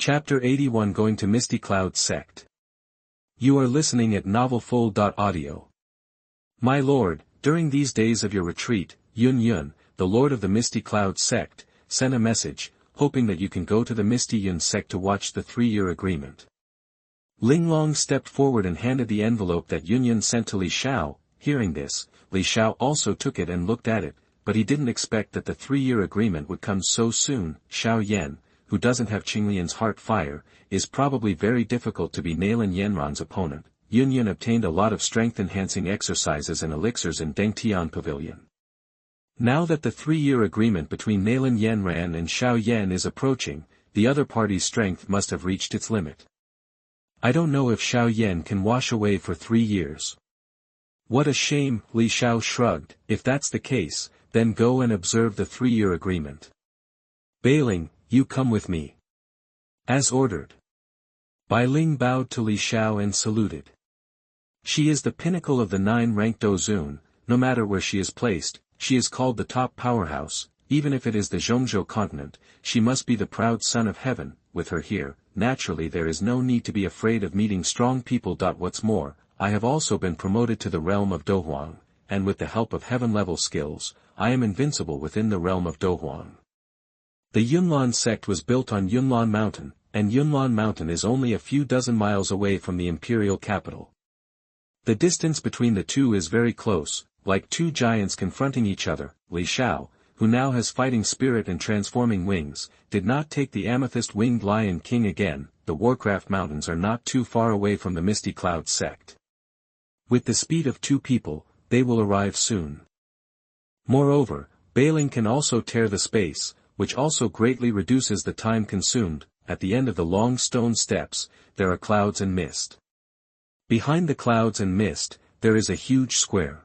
Chapter 81 Going to Misty Cloud Sect. You are listening at novelfull.audio. My lord, during these days of your retreat, Yun, the lord of the Misty Cloud Sect, sent a message, hoping that you can go to the Misty Yun sect to watch the 3-year agreement. Linglong stepped forward and handed the envelope that Yun sent to Li Xiao. Hearing this, Li Xiao also took it and looked at it, but he didn't expect that the 3-year agreement would come so soon. Xiao Yan, who doesn't have Qinglian's heart fire, is probably very difficult to be Nalan Yanran's opponent. Yun obtained a lot of strength-enhancing exercises and elixirs in Tiange Pavilion. Now that the 3-year agreement between Nalan Yanran and Xiao Yan is approaching, the other party's strength must have reached its limit. I don't know if Xiao Yan can wash away for 3 years. What a shame, Li Xiao shrugged. If that's the case, then go and observe the 3-year agreement. Bailing, you come with me. As ordered. Bai Ling bowed to Li Xiao and saluted. She is the pinnacle of the 9-ranked Dozun. No matter where she is placed, she is called the top powerhouse. Even if it is the Zhongzhou continent, she must be the proud son of heaven. With her here, naturally there is no need to be afraid of meeting strong people. What's more, I have also been promoted to the realm of Douhuang, and with the help of heaven-level skills, I am invincible within the realm of Douhuang. The Yunlan sect was built on Yunlan Mountain, and Yunlan Mountain is only a few dozen miles away from the imperial capital. The distance between the two is very close, like two giants confronting each other. Li Xiao, who now has fighting spirit and transforming wings, did not take the amethyst-winged Lion King again. The Warcraft Mountains are not too far away from the Misty Cloud sect. With the speed of 2 people, they will arrive soon. Moreover, Bailing can also tear the space, which also greatly reduces the time consumed. At the end of the long stone steps, there are clouds and mist. Behind the clouds and mist, there is a huge square.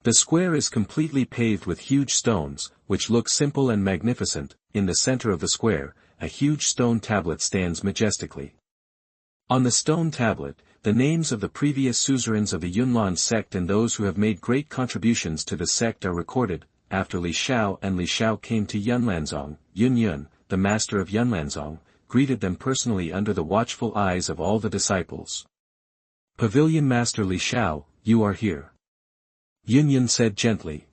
The square is completely paved with huge stones, which look simple and magnificent. In the center of the square, a huge stone tablet stands majestically. On the stone tablet, the names of the previous suzerains of the Yunlan sect and those who have made great contributions to the sect are recorded. After Li Xiao came to Yunlanzong, Yun, the master of Yunlanzong, greeted them personally under the watchful eyes of all the disciples. Pavilion Master Li Xiao, you are here. Yun said gently.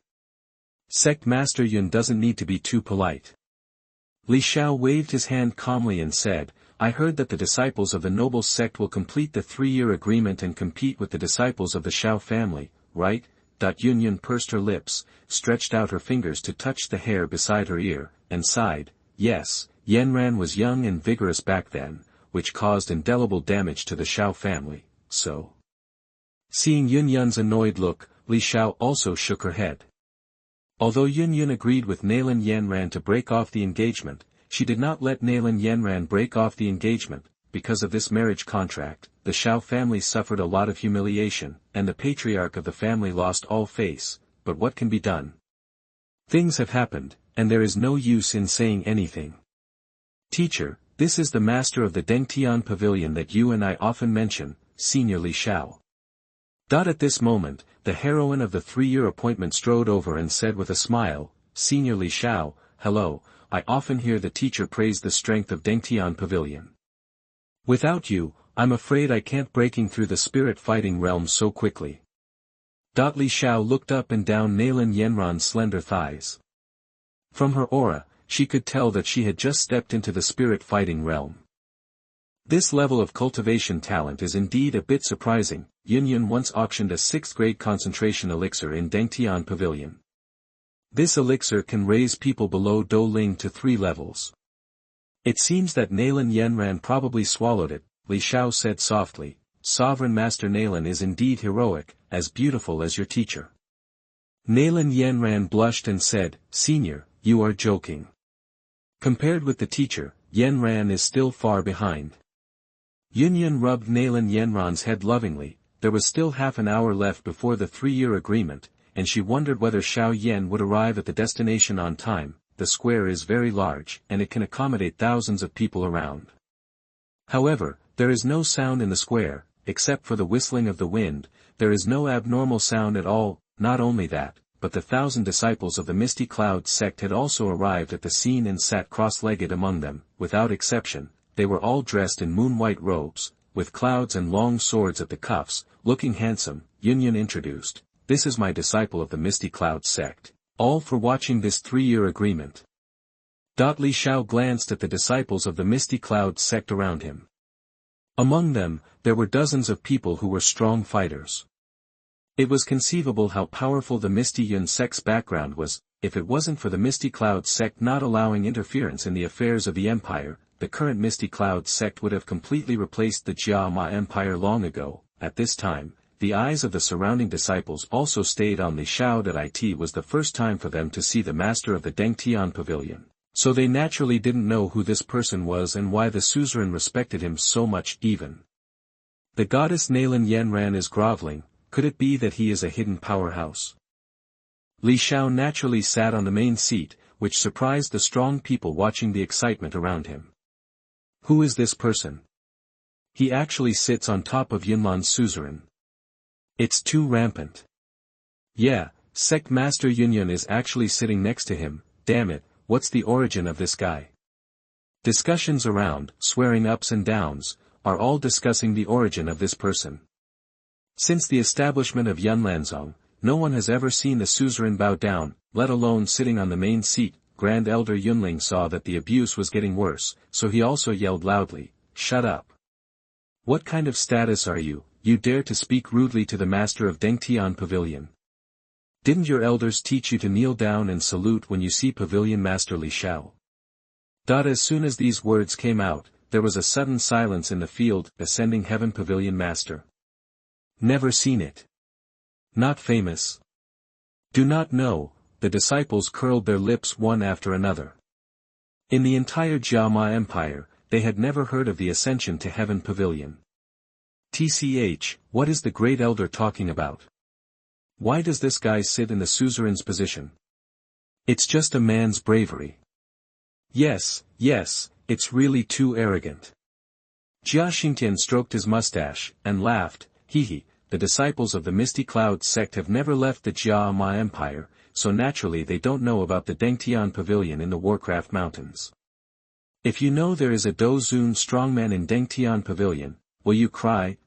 Sect Master Yun doesn't need to be too polite. Li Xiao waved his hand calmly and said, I heard that the disciples of the noble sect will complete the 3-year agreement and compete with the disciples of the Xiao family, right? Yun pursed her lips, stretched out her fingers to touch the hair beside her ear, and sighed. Yes, Yanran was young and vigorous back then, which caused indelible damage to the Xiao family, so. Seeing Yun's annoyed look, Li Xiao also shook her head. Although Yun agreed with Nalan Yanran to break off the engagement, she did not let Nalan Yanran break off the engagement. Because of this marriage contract, the Xiao family suffered a lot of humiliation, and the patriarch of the family lost all face. But what can be done? Things have happened, and there is no use in saying anything. Teacher, this is the master of the Tiange Pavilion that you and I often mention, Senior Li Xiao. At this moment, the heroine of the 3-year appointment strode over and said with a smile, Senior Li Xiao, hello, I often hear the teacher praise the strength of Tiange Pavilion. Without you, I'm afraid I can't breaking through the spirit fighting realm so quickly. Li Xiao looked up and down Nalan Yanran's slender thighs. From her aura, she could tell that she had just stepped into the spirit fighting realm. This level of cultivation talent is indeed a bit surprising. Yun once auctioned a 6th-grade concentration elixir in Tiange Pavilion. This elixir can raise people below Dou Ling to 3 levels. It seems that Nalan Yanran probably swallowed it, Li Xiao said softly. Sovereign Master Nalan is indeed heroic, as beautiful as your teacher. Nalan Yanran blushed and said, Senior, you are joking. Compared with the teacher, Yanran is still far behind. Yun rubbed Nalan Yanran's head lovingly. There was still half an hour left before the 3-year agreement, and she wondered whether Xiao Yan would arrive at the destination on time. The square is very large, and it can accommodate thousands of people around. However, there is no sound in the square, except for the whistling of the wind. There is no abnormal sound at all. Not only that, but the 1,000 disciples of the Misty Cloud sect had also arrived at the scene and sat cross-legged among them. Without exception, they were all dressed in moon-white robes, with clouds and long swords at the cuffs, looking handsome. Yunshan introduced, "This is my disciple of the Misty Cloud Sect, all for watching this 3-year agreement." Li Xiao glanced at the disciples of the Misty Cloud Sect around him. Among them, there were dozens of people who were strong fighters. It was conceivable how powerful the Misty Yun sect's background was. If it wasn't for the Misty Cloud Sect not allowing interference in the affairs of the empire, the current Misty Cloud Sect would have completely replaced the Jia Ma Empire long ago. At this time, the eyes of the surrounding disciples also stayed on Li Xiao. It was the first time for them to see the master of the Tiange Pavilion, so they naturally didn't know who this person was and why the suzerain respected him so much. Even the goddess Nalan Yanran is groveling. Could it be that he is a hidden powerhouse? Li Xiao naturally sat on the main seat, which surprised the strong people watching the excitement around him. Who is this person? He actually sits on top of Yunlan's suzerain. It's too rampant. Yeah, Sect Master Yunshan is actually sitting next to him. Damn it, what's the origin of this guy? Discussions around, swearing ups and downs, are all discussing the origin of this person. Since the establishment of Yunlanzong, no one has ever seen the suzerain bow down, let alone sitting on the main seat. Grand Elder Yunling saw that the abuse was getting worse, so he also yelled loudly, "Shut up! What kind of status are you? You dare to speak rudely to the master of Tiange Pavilion? Didn't your elders teach you to kneel down and salute when you see Pavilion Master Li Xiao?" As soon as these words came out, there was a sudden silence in the field. Ascending Heaven Pavilion Master. Never seen it. Not famous. Do not know. The disciples curled their lips one after another. In the entire Jia Ma Empire, they had never heard of the ascension to Heaven Pavilion. What is the Great Elder talking about? Why does this guy sit in the suzerain's position? It's just a man's bravery. Yes, it's really too arrogant. Jia Xingtian stroked his mustache, and laughed, hee. The disciples of the Misty Cloud Sect have never left the Jia Ma Empire, so naturally they don't know about the Tiange Pavilion in the Warcraft Mountains. If you know there is a Dou Zun strongman in Tiange Pavilion, will you cry?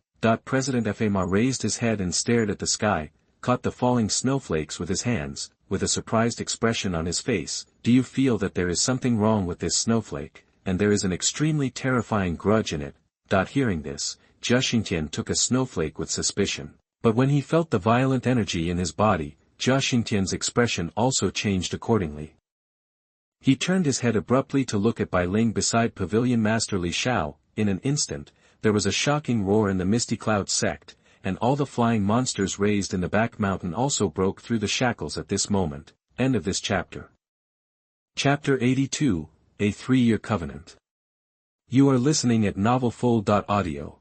President Fama raised his head and stared at the sky, caught the falling snowflakes with his hands, with a surprised expression on his face. Do you feel that there is something wrong with this snowflake, and there is an extremely terrifying grudge in it? Hearing this, Jia Xingtian took a snowflake with suspicion, but when he felt the violent energy in his body, Jia Xingtian's expression also changed accordingly. He turned his head abruptly to look at Bai Ling beside Pavilion Master Li Xiao. In an instant, there was a shocking roar in the Misty Cloud Sect, and all the flying monsters raised in the back mountain also broke through the shackles at this moment. End of this chapter. Chapter 82, A 3-Year Covenant. You are listening at novelfull.audio.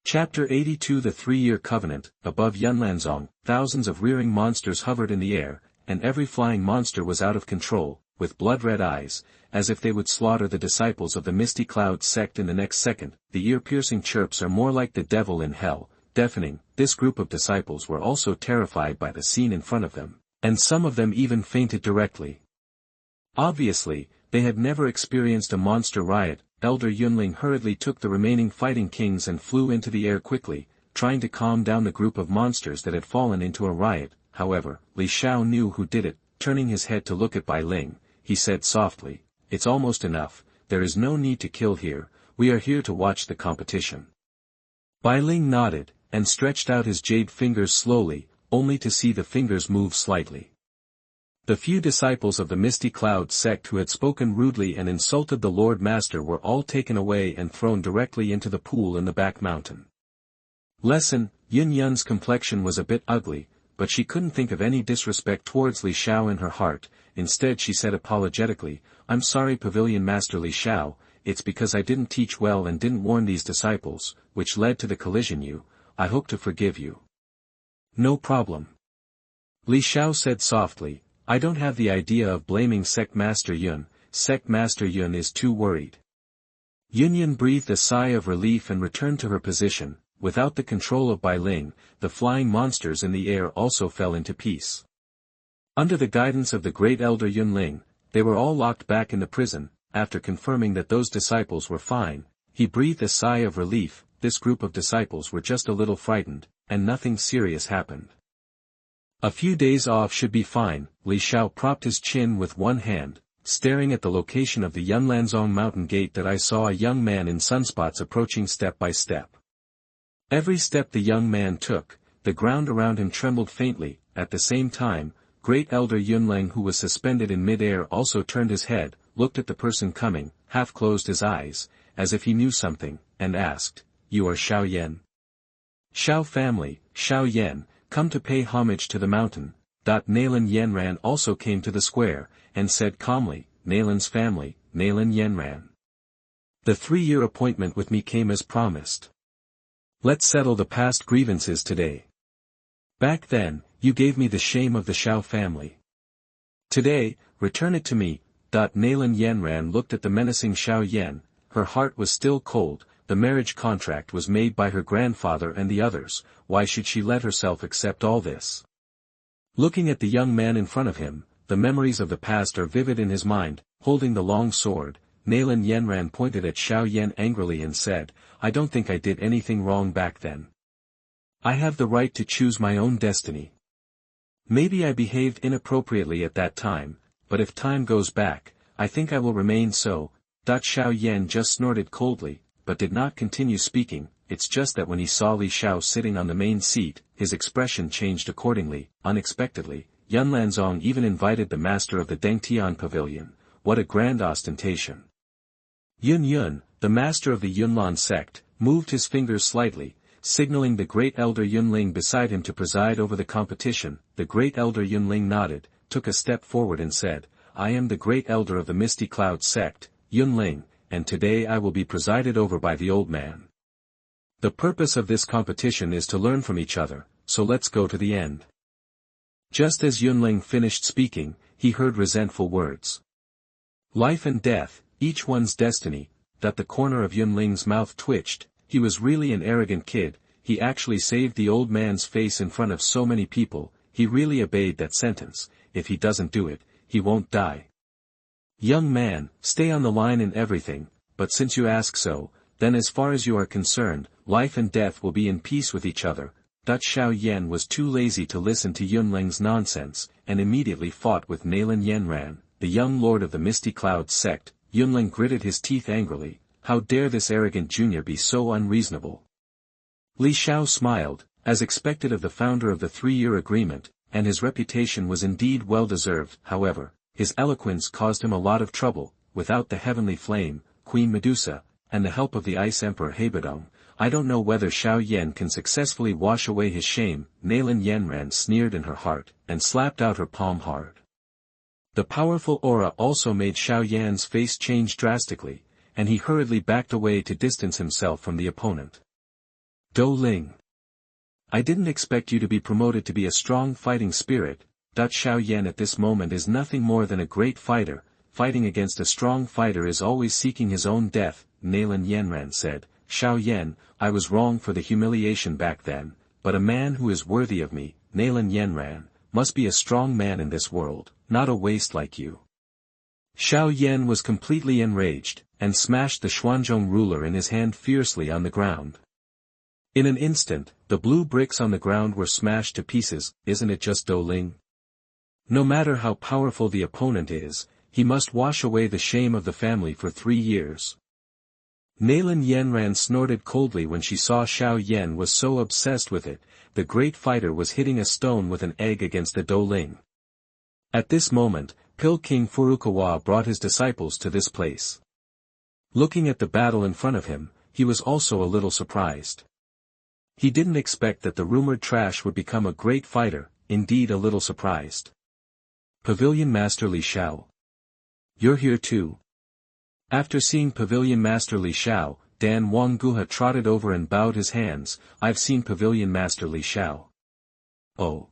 Chapter 82 The 3-Year Covenant. Above Yunlanzong, thousands of rearing monsters hovered in the air, and every flying monster was out of control, with blood-red eyes, as if they would slaughter the disciples of the Misty Cloud Sect in the next second. The ear-piercing chirps are more like the devil in hell, deafening. This group of disciples were also terrified by the scene in front of them, and some of them even fainted directly. Obviously, they had never experienced a monster riot. Elder Yunling hurriedly took the remaining fighting kings and flew into the air quickly, trying to calm down the group of monsters that had fallen into a riot. However, Li Xiao knew who did it. Turning his head to look at Bai Ling, he said softly, "It's almost enough, there is no need to kill here, we are here to watch the competition." Bai Ling nodded, and stretched out his jade fingers slowly, only to see the fingers move slightly. The few disciples of the Misty Cloud Sect who had spoken rudely and insulted the Lord Master were all taken away and thrown directly into the pool in the back mountain. Lesson: Yunshan's complexion was a bit ugly, but she couldn't think of any disrespect towards Li Xiao in her heart. Instead she said apologetically, "I'm sorry Pavilion Master Li Xiao, it's because I didn't teach well and didn't warn these disciples, which led to the collision. I hope to forgive you." "No problem," Li Xiao said softly. "I don't have the idea of blaming Sect Master Yun. Sect Master Yun is too worried." Yunshan breathed a sigh of relief and returned to her position. Without the control of Bai Ling, the flying monsters in the air also fell into peace. Under the guidance of the great elder Yunling, they were all locked back in the prison. after confirming that those disciples were fine, he breathed a sigh of relief. This group of disciples were just a little frightened, and nothing serious happened. A few days off should be fine. Li Xiao propped his chin with one hand, staring at the location of the Yunlanzong mountain gate. That I saw a young man in sunspots approaching step by step. Every step the young man took, the ground around him trembled faintly. At the same time, Great Elder Yunleng, who was suspended in mid-air, also turned his head, looked at the person coming, half closed his eyes, as if he knew something, and asked, "You are Xiao Yan?" "Xiao family, Xiao Yan, come to pay homage to the mountain." Nalan Yanran also came to the square, and said calmly, "Nalan's family, Nalan Yanran. The 3-year appointment with me came as promised. Let's settle the past grievances today. Back then, you gave me the shame of the Xiao family. Today, return it to me." Nalan Yanran looked at the menacing Xiao Yan. Her heart was still cold. The marriage contract was made by her grandfather and the others. Why should she let herself accept all this? Looking at the young man in front of him, the memories of the past are vivid in his mind. Holding the long sword, Nalan Yanran pointed at Xiao Yan angrily and said, "I don't think I did anything wrong back then. I have the right to choose my own destiny. Maybe I behaved inappropriately at that time, but if time goes back, I think I will remain so." Xiao Yan just snorted coldly, but did not continue speaking. It's just that when he saw Li Xiao sitting on the main seat, his expression changed accordingly. Unexpectedly, Yunlanzong even invited the master of the Tiange Pavilion. What a grand ostentation. Yun, the master of the Yunlan sect, moved his fingers slightly, signaling the great elder Yunling beside him to preside over the competition. The great elder Yunling nodded, took a step forward and said, "I am the great elder of the Misty Cloud sect, Yunling, and today I will be presided over by the old man. The purpose of this competition is to learn from each other, so let's go to the end." Just as Yunling finished speaking, he heard resentful words. "Life and death, each one's destiny." The corner of Yunling's mouth twitched. He was really an arrogant kid. He actually saved the old man's face in front of so many people. He really obeyed that sentence. If he doesn't do it, he won't die. "Young man, stay on the line in everything, but since you ask so, then as far as you are concerned, life and death will be in peace with each other." Xiao Yan was too lazy to listen to Yunling's nonsense, and immediately fought with Nalan Yanran, the young lord of the Misty Cloud sect. Yunling gritted his teeth angrily. How dare this arrogant junior be so unreasonable? Li Xiao smiled, as expected of the founder of the 3-year agreement, and his reputation was indeed well-deserved. However, his eloquence caused him a lot of trouble. Without the heavenly flame, Queen Medusa, and the help of the Ice Emperor Hebedong, I don't know whether Xiao Yan can successfully wash away his shame. Nalan Yanran sneered in her heart, and slapped out her palm hard. The powerful aura also made Xiao Yan's face change drastically, and he hurriedly backed away to distance himself from the opponent. "Dou Ling. I didn't expect you to be promoted to be a strong fighting spirit." Xiao Yan at this moment is nothing more than a great fighter. Fighting against a strong fighter is always seeking his own death. Nalan Yanran said, "Xiao Yan, I was wrong for the humiliation back then, but a man who is worthy of me, Nalan Yanran, must be a strong man in this world, not a waste like you." Xiao Yan was completely enraged, and smashed the Xuanzhong ruler in his hand fiercely on the ground. In an instant, the blue bricks on the ground were smashed to pieces. Isn't it just Dou Ling? No matter how powerful the opponent is, he must wash away the shame of the family for 3 years. Nalan Yanran snorted coldly when she saw Xiao Yan was so obsessed with it. The great fighter was hitting a stone with an egg against the Dou Ling. At this moment, Pill King Furukawa brought his disciples to this place. Looking at the battle in front of him, he was also a little surprised. He didn't expect that the rumored trash would become a great fighter, indeed a little surprised. "Pavilion Master Li Xiao. You're here too." After seeing Pavilion Master Li Xiao, Dan Wang Guha trotted over and bowed his hands. "I've seen Pavilion Master Li Xiao." "Oh."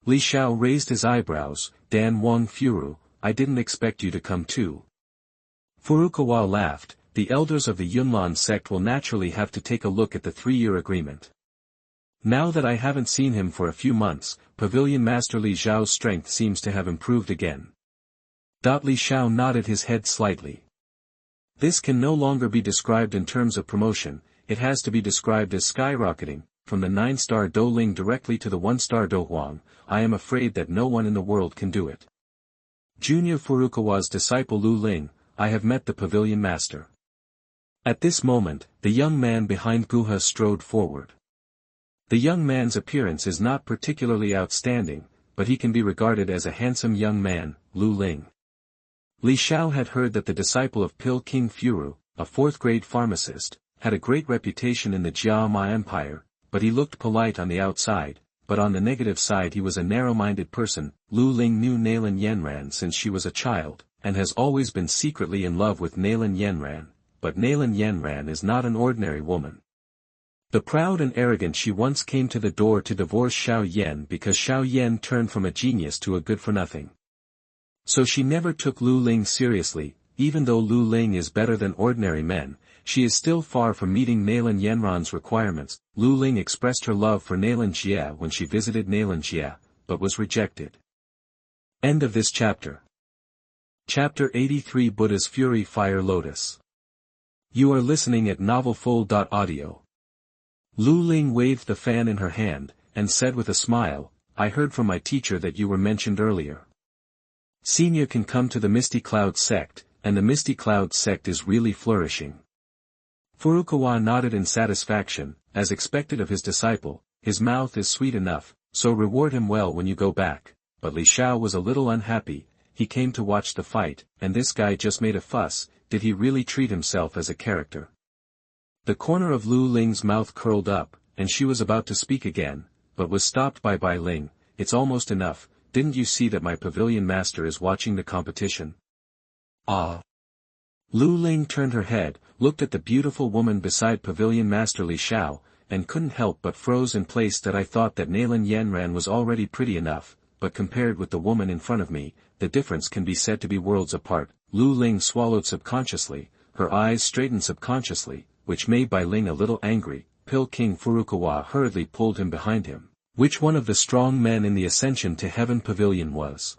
Li Xiao raised his eyebrows. "Dan Wang Furu, I didn't expect you to come too." Furukawa laughed. "The elders of the Yunlan sect will naturally have to take a look at the 3-year agreement. Now that I haven't seen him for a few months, Pavilion Master Li Xiao's strength seems to have improved again." Li Xiao nodded his head slightly. This can no longer be described in terms of promotion, it has to be described as skyrocketing, from the 9-star Dou Ling directly to the 1-star Dou Huang. I am afraid that no one in the world can do it. Junior Furukawa's disciple Lu Ling, I have met the pavilion master. At this moment, the young man behind Guha strode forward. The young man's appearance is not particularly outstanding, but he can be regarded as a handsome young man, Lu Ling. Li Xiao had heard that the disciple of Pil King Furu, a 4th-grade pharmacist, had a great reputation in the Jiama Empire, but he looked polite on the outside, but on the negative side he was a narrow-minded person. Lu Ling knew Nalan Yanran since she was a child, and has always been secretly in love with Nalan Yanran, but Nalan Yanran is not an ordinary woman. The proud and arrogant she once came to the door to divorce Xiao Yan because Xiao Yan turned from a genius to a good-for-nothing. So she never took Lu Ling seriously. Even though Lu Ling is better than ordinary men, she is still far from meeting Nalan Yanran's requirements. Lu Ling expressed her love for Nalan Jie when she visited Nalan Jie, but was rejected. End of this chapter. Chapter 83 Buddha's Fury Fire Lotus. You are listening at novelfull.audio. Lu Ling waved the fan in her hand, and said with a smile, I heard from my teacher that you were mentioned earlier. Senior can come to the Misty Cloud Sect, and the Misty Cloud Sect is really flourishing. Furukawa nodded in satisfaction, as expected of his disciple. His mouth is sweet enough, so reward him well when you go back. But Li Xiao was a little unhappy. He came to watch the fight, and this guy just made a fuss. Did he really treat himself as a character? The corner of Lu Ling's mouth curled up, and she was about to speak again, but was stopped by Bai Ling. It's almost enough. Didn't you see that my pavilion master is watching the competition? Ah. Lu Ling turned her head, looked at the beautiful woman beside pavilion master Li Xiao, and couldn't help but froze in place. That I thought that Nalan Yanran was already pretty enough, but compared with the woman in front of me, the difference can be said to be worlds apart. Lu Ling swallowed subconsciously, her eyes straightened subconsciously, which made Bai Ling a little angry. Pil King Furukawa hurriedly pulled him behind him. Which one of the strong men in the Ascension to Heaven Pavilion was?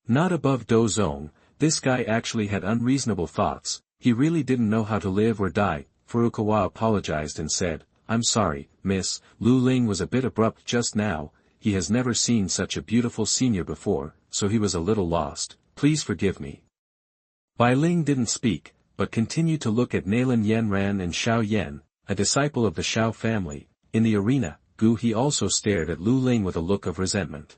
Not above Dou Zong. This guy actually had unreasonable thoughts. He really didn't know how to live or die. Furukawa apologized and said, I'm sorry, miss. Lu Ling was a bit abrupt just now. He has never seen such a beautiful senior before, so he was a little lost. Please forgive me. Bai Ling didn't speak, but continued to look at Nalan Yanran and Xiao Yan, a disciple of the Xiao family. In the arena, he also stared at Lu Ling with a look of resentment.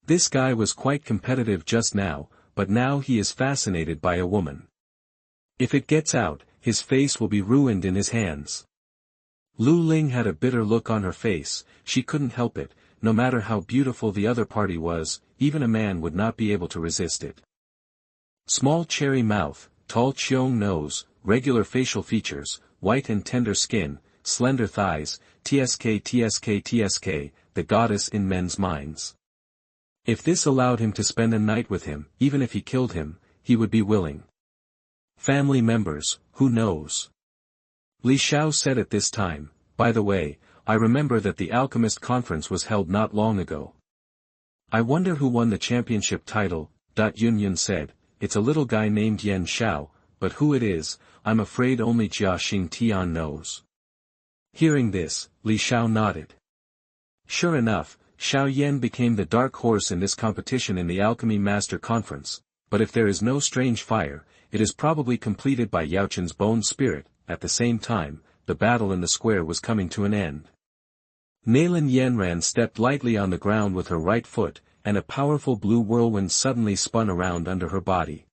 This guy was quite competitive just now, but now he is fascinated by a woman. If it gets out, his face will be ruined in his hands. Lu Ling had a bitter look on her face. She couldn't help it. No matter how beautiful the other party was, even a man would not be able to resist it. Small cherry mouth, tall Qiong nose, regular facial features, white and tender skin, slender thighs, tsk, the goddess in men's minds. If this allowed him to spend a night with him, even if he killed him, he would be willing. Family members, who knows? Li Xiao said at this time, by the way, I remember that the Alchemist Conference was held not long ago. I wonder who won the championship title. Yunshan said, it's a little guy named Yan Xiao, but who it is, I'm afraid only Jia Xing Tian knows. Hearing this, Li Xiao nodded. Sure enough, Xiao Yan became the dark horse in this competition in the Alchemy Master Conference, but if there is no strange fire, it is probably completed by Yaochen's bone spirit. At the same time, the battle in the square was coming to an end. Nalan Yanran stepped lightly on the ground with her right foot, and a powerful blue whirlwind suddenly spun around under her body.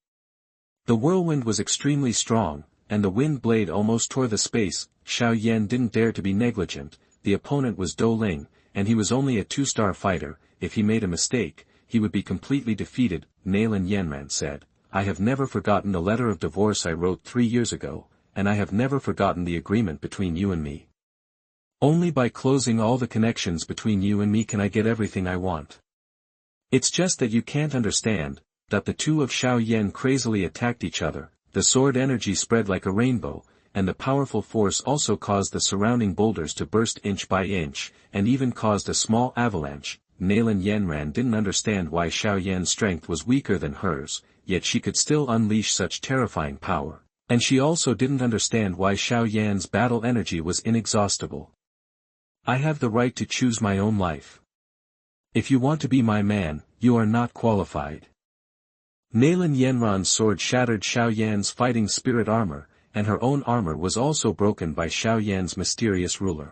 The whirlwind was extremely strong, and the wind blade almost tore the space. Xiao Yan didn't dare to be negligent. The opponent was Dou Ling, and he was only a 2-star fighter. If he made a mistake, he would be completely defeated. Nalan Yanran said, I have never forgotten the letter of divorce I wrote 3 years ago, and I have never forgotten the agreement between you and me. Only by closing all the connections between you and me can I get everything I want. It's just that you can't understand, that the two of Xiao Yan crazily attacked each other. The sword energy spread like a rainbow, and the powerful force also caused the surrounding boulders to burst inch by inch, and even caused a small avalanche. Nalan Yanran didn't understand why Xiao Yan's strength was weaker than hers. yet she could still unleash such terrifying power, and she also didn't understand why Xiao Yan's battle energy was inexhaustible. I have the right to choose my own life. If you want to be my man, you are not qualified. Nalan Yanran's sword shattered Xiao Yan's fighting spirit armor, and her own armor was also broken by Xiao Yan's mysterious ruler.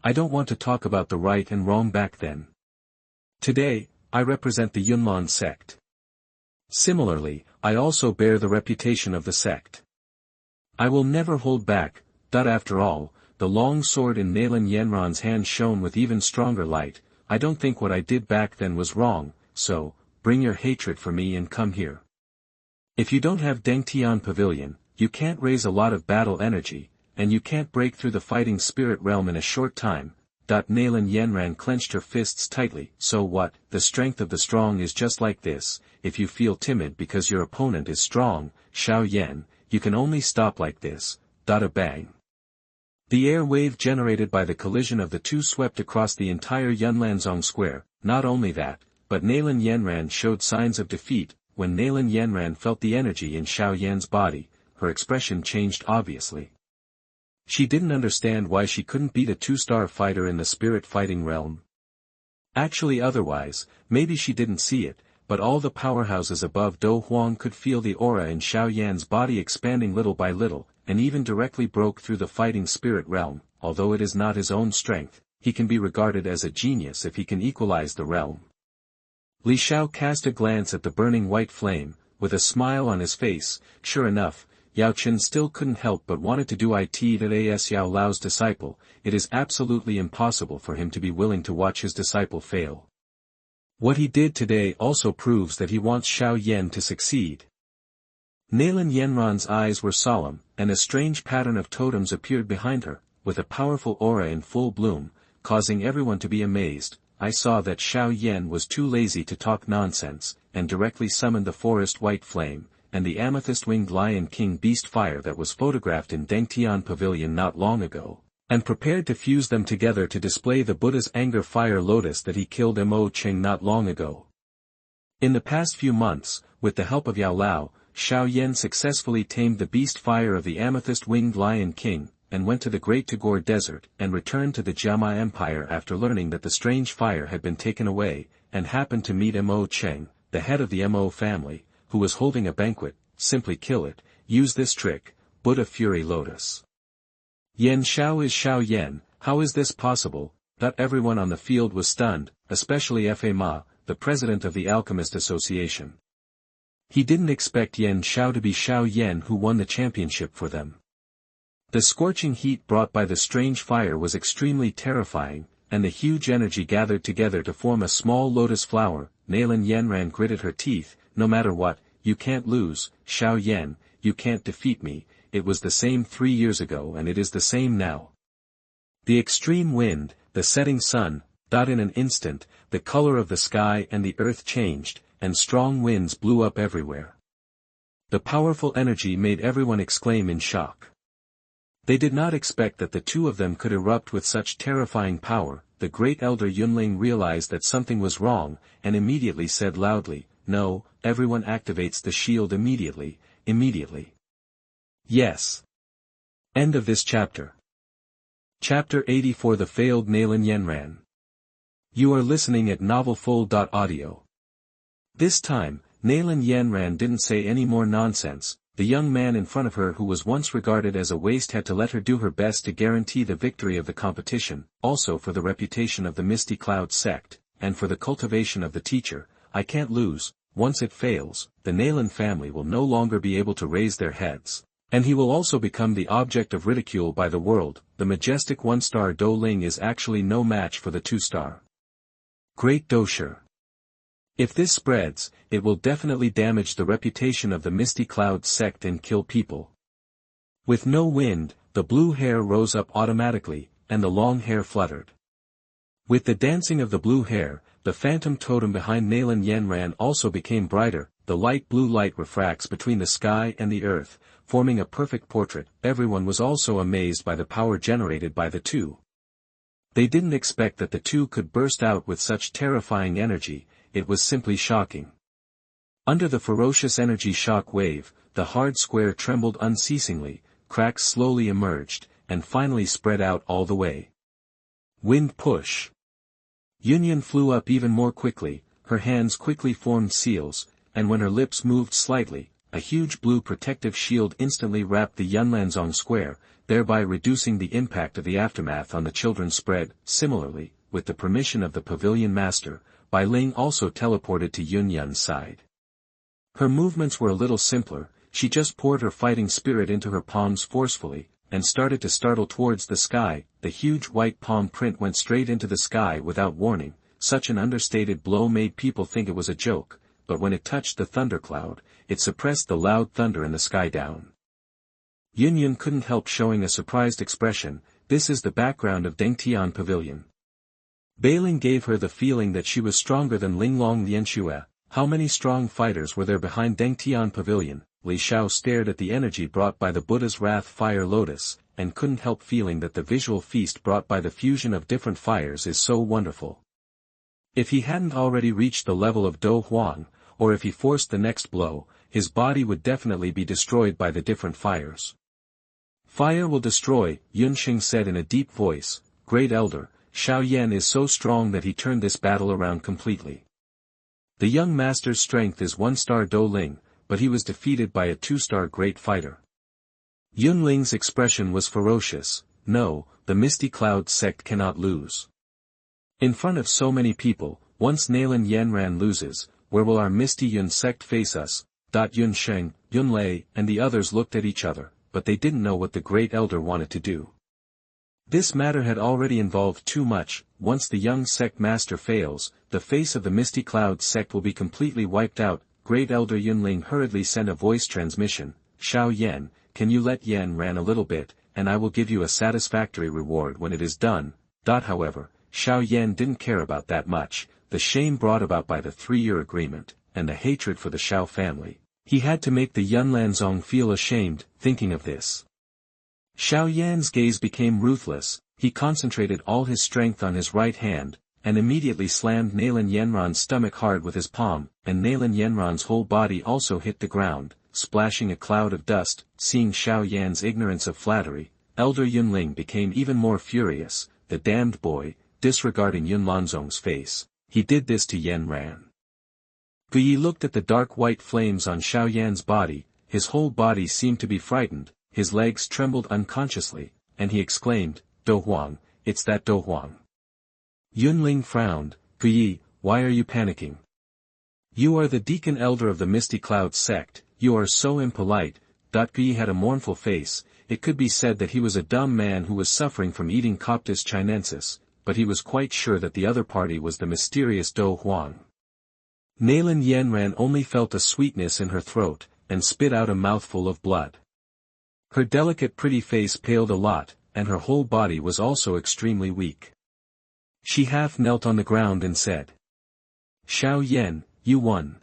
I don't want to talk about the right and wrong back then. Today, I represent the Yunlan sect. Similarly, I also bear the reputation of the sect. I will never hold back. After all, the long sword in Nalan Yanran's hand shone with even stronger light. I don't think what I did back then was wrong, so, bring your hatred for me and come here. If you don't have Tiange Pavilion, you can't raise a lot of battle energy, and you can't break through the fighting spirit realm in a short time. Nalan Yanran clenched her fists tightly. So what? The strength of the strong is just like this. If you feel timid because your opponent is strong, Xiao Yan, you can only stop like this. A bang. The air wave generated by the collision of the two swept across the entire Yunlanzong square. Not only that, but Nalan Yanran showed signs of defeat. When Nalan Yanran felt the energy in Xiao Yan's body, her expression changed obviously. She didn't understand why she couldn't beat a two-star fighter in the spirit fighting realm. Actually otherwise, maybe she didn't see it, but all the powerhouses above Dou Huang could feel the aura in Xiao Yan's body expanding little by little, and even directly broke through the fighting spirit realm. Although it is not his own strength, he can be regarded as a genius if he can equalize the realm. Li Xiao cast a glance at the burning white flame, with a smile on his face. Sure enough, Yao Chen still couldn't help but wanted to do it as Yao Lao's disciple. It is absolutely impossible for him to be willing to watch his disciple fail. What he did today also proves that he wants Xiao Yan to succeed. Nalan Yanran's eyes were solemn, and a strange pattern of totems appeared behind her, with a powerful aura in full bloom, causing everyone to be amazed. I saw that Xiao Yan was too lazy to talk nonsense, and directly summoned the forest white flame, and the amethyst-winged lion king beast fire that was photographed in Tiange Pavilion not long ago, and prepared to fuse them together to display the Buddha's anger fire lotus that he killed Mo Cheng not long ago. In the past few months, with the help of Yao Lao, Xiao Yan successfully tamed the beast fire of the amethyst-winged lion king, and went to the Great Tagore Desert, and returned to the Jiama Empire after learning that the strange fire had been taken away, and happened to meet Mo Cheng, the head of the Mo family, who was holding a banquet. Simply kill it. Use this trick, Buddha Fury Lotus. Yan Xiao is Xiao Yan. How is this possible? Everyone on the field was stunned, especially Fa Ma, the president of the Alchemist Association. He didn't expect Yan Xiao to be Xiao Yan who won the championship for them. The scorching heat brought by the strange fire was extremely terrifying, and the huge energy gathered together to form a small lotus flower. Nalan Yanran gritted her teeth. No matter what, you can't lose, Xiao Yan, you can't defeat me. It was the same 3 years ago and it is the same now. The extreme wind, the setting sun, in an instant, the color of the sky and the earth changed, and strong winds blew up everywhere. The powerful energy made everyone exclaim in shock. They did not expect that the two of them could erupt with such terrifying power. The great elder Yunling realized that something was wrong, and immediately said loudly, "No, everyone activates the shield immediately, immediately." Yes. End of this chapter. Chapter 84 The Failed Nalan Yanran. You are listening at novelfull.audio. This time, Nalan Yanran didn't say any more nonsense. The young man in front of her who was once regarded as a waste had to let her do her best to guarantee the victory of the competition, also for the reputation of the Misty Cloud sect, and for the cultivation of the teacher. I can't lose. Once it fails, the Nalan family will no longer be able to raise their heads, and he will also become the object of ridicule by the world. The majestic 1-star Dou Ling is actually no match for the 2-star Great Doushi. If this spreads, it will definitely damage the reputation of the Misty Cloud sect and kill people. With no wind, the blue hair rose up automatically, and the long hair fluttered. With the dancing of the blue hair, the phantom totem behind Nalan Yanran also became brighter. The light blue light refracts between the sky and the earth, forming a perfect portrait. Everyone was also amazed by the power generated by the two. They didn't expect that the two could burst out with such terrifying energy. It was simply shocking. Under the ferocious energy shock wave, the hard square trembled unceasingly, cracks slowly emerged, and finally spread out all the way. Wind push. Yunshan flew up even more quickly, her hands quickly formed seals, and when her lips moved slightly, a huge blue protective shield instantly wrapped the Yunlanzong square, thereby reducing the impact of the aftermath on the children spread. Similarly, with the permission of the pavilion master, Bai Ling also teleported to Yunshan's side. Her movements were a little simpler, she just poured her fighting spirit into her palms forcefully, and started to startle towards the sky. The huge white palm print went straight into the sky without warning. Such an understated blow made people think it was a joke, but when it touched the thundercloud, it suppressed the loud thunder in the sky down. Yunshan couldn't help showing a surprised expression. This is the background of Tiange Pavilion. Bai Ling gave her the feeling that she was stronger than Linglong Lianxue. How many strong fighters were there behind Tiange Pavilion? Li Xiao stared at the energy brought by the Buddha's wrath fire Lotus, and couldn't help feeling that the visual feast brought by the fusion of different fires is so wonderful. If he hadn't already reached the level of Dou Huang, or if he forced the next blow, his body would definitely be destroyed by the different fires. Fire will destroy, Yunshan said in a deep voice. Great Elder, Xiao Yan is so strong that he turned this battle around completely. The young master's strength is 1-star Dou Ling, but he was defeated by a 2-star great fighter. Yunling's expression was ferocious. No, the Misty Cloud Sect cannot lose. In front of so many people, once Nalan Yanran loses, where will our Misty Yun sect face us? Yunshan, Yunlei, and the others looked at each other, but they didn't know what the great elder wanted to do. This matter had already involved too much. Once the young sect master fails, the face of the Misty Cloud sect will be completely wiped out. Great Elder Yunling hurriedly sent a voice transmission. Xiao Yan, can you let Yanran a little bit, and I will give you a satisfactory reward when it is done. However, Xiao Yan didn't care about that much. The shame brought about by the 3-year agreement, and the hatred for the Xiao family. He had to make the Yunlanzong feel ashamed, thinking of this. Xiao Yan's gaze became ruthless. He concentrated all his strength on his right hand, and immediately slammed Nalan Yanran's stomach hard with his palm, and Nalan Yanran's whole body also hit the ground, splashing a cloud of dust. Seeing Xiao Yan's ignorance of flattery, Elder Yunling became even more furious. The damned boy, disregarding Yunlanzong's face, he did this to Yanran. Guyi looked at the dark white flames on Xiao Yan's body. His whole body seemed to be frightened, his legs trembled unconsciously, and he exclaimed, Dou Huang, it's that Dou Huang. Yunling frowned. Guyi, why are you panicking? You are the deacon elder of the Misty Cloud sect, you are so impolite. Guyi had a mournful face. It could be said that he was a dumb man who was suffering from eating Coptis chinensis, but he was quite sure that the other party was the mysterious Dou Huang. Nalan Yanran only felt a sweetness in her throat, and spit out a mouthful of blood. Her delicate pretty face paled a lot, and her whole body was also extremely weak. She half knelt on the ground and said, Xiao Yan, you won.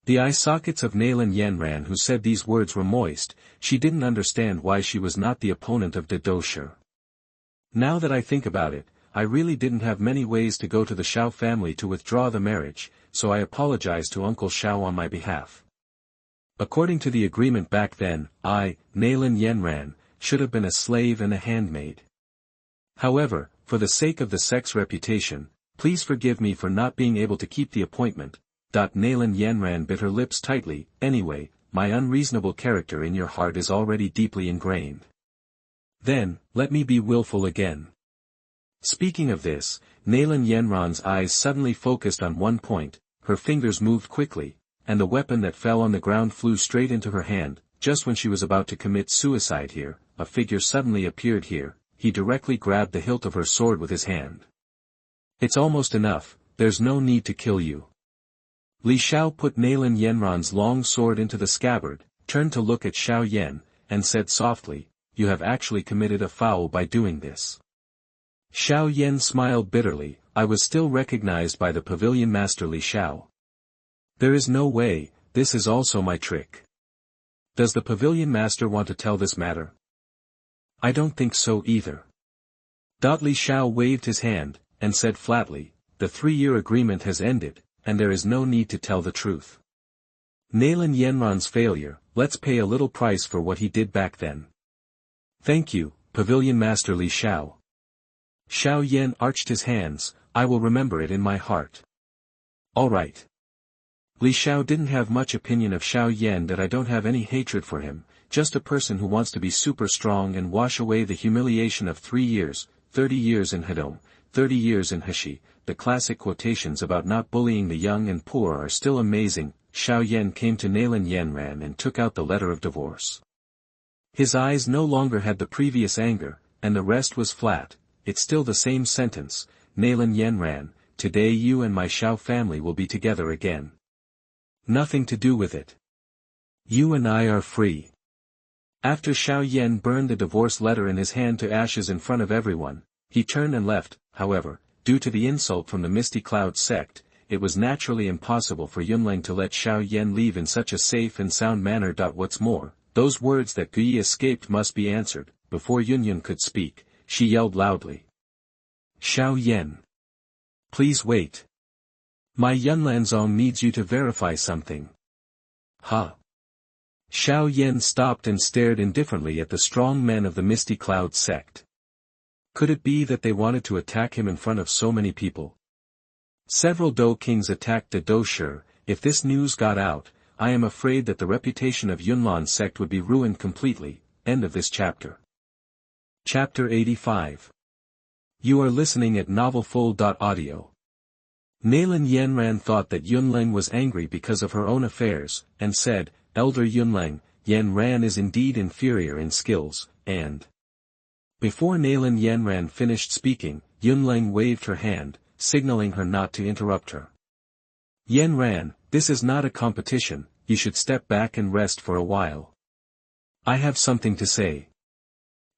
The eye sockets of Nalan Yanran who said these words were moist. She didn't understand why she was not the opponent of Dou Shi. Now that I think about it, I really didn't have many ways to go to the Xiao family to withdraw the marriage, so I apologize to Uncle Xiao on my behalf. According to the agreement back then, I, Nalan Yanran, should have been a slave and a handmaid. However, for the sake of the sect's reputation, please forgive me for not being able to keep the appointment. Nalan Yanran bit her lips tightly. Anyway, my unreasonable character in your heart is already deeply ingrained. Then, let me be willful again. Speaking of this, Nalan Yanran's eyes suddenly focused on one point, her fingers moved quickly, and the weapon that fell on the ground flew straight into her hand. Just when she was about to commit suicide here, a figure suddenly appeared here. He directly grabbed the hilt of her sword with his hand. It's almost enough, there's no need to kill you. Li Xiao put Nalan Yanran's long sword into the scabbard, turned to look at Xiao Yan, and said softly, you have actually committed a foul by doing this. Xiao Yan smiled bitterly. I was still recognized by the pavilion master Li Xiao. There is no way, this is also my trick. Does the pavilion master want to tell this matter? I don't think so either. Li Xiao waved his hand, and said flatly, the 3-year agreement has ended, and there is no need to tell the truth. Nalan Yanran's failure, let's pay a little price for what he did back then. Thank you, Pavilion Master Li Xiao. Xiao Yan arched his hands, I will remember it in my heart. Alright. Li Xiao didn't have much opinion of Xiao Yan. That I don't have any hatred for him, just a person who wants to be super strong and wash away the humiliation of 3 years, 30 years in Hedong, 30 years in Heshi. The classic quotations about not bullying the young and poor are still amazing. Xiao Yan came to Nalan Yanran and took out the letter of divorce. His eyes no longer had the previous anger, and the rest was flat. It's still the same sentence, Nalan Yanran, today you and my Xiao family will be together again. Nothing to do with it. You and I are free. After Xiao Yan burned the divorce letter in his hand to ashes in front of everyone, he turned and left. However, due to the insult from the Misty Cloud sect, it was naturally impossible for Yunleng to let Xiao Yan leave in such a safe and sound manner. What's more, those words that Guyi escaped must be answered. Before Yunyun could speak, she yelled loudly. Xiao Yan. Please wait. My Yunlanzong needs you to verify something. Huh? Xiao Yan stopped and stared indifferently at the strong men of the Misty Cloud sect. Could it be that they wanted to attack him in front of so many people? Several Dou kings attacked the Dou Shi. If this news got out, I am afraid that the reputation of Yunlan sect would be ruined completely. End of this chapter. Chapter 85. You are listening at novelfull.audio. Nalan Yanran thought that Yunleng was angry because of her own affairs, and said, Elder Yunleng, Yanran is indeed inferior in skills, and... Before Nalan Yanran finished speaking, Yunleng waved her hand, signaling her not to interrupt her. Yanran, this is not a competition, you should step back and rest for a while. I have something to say.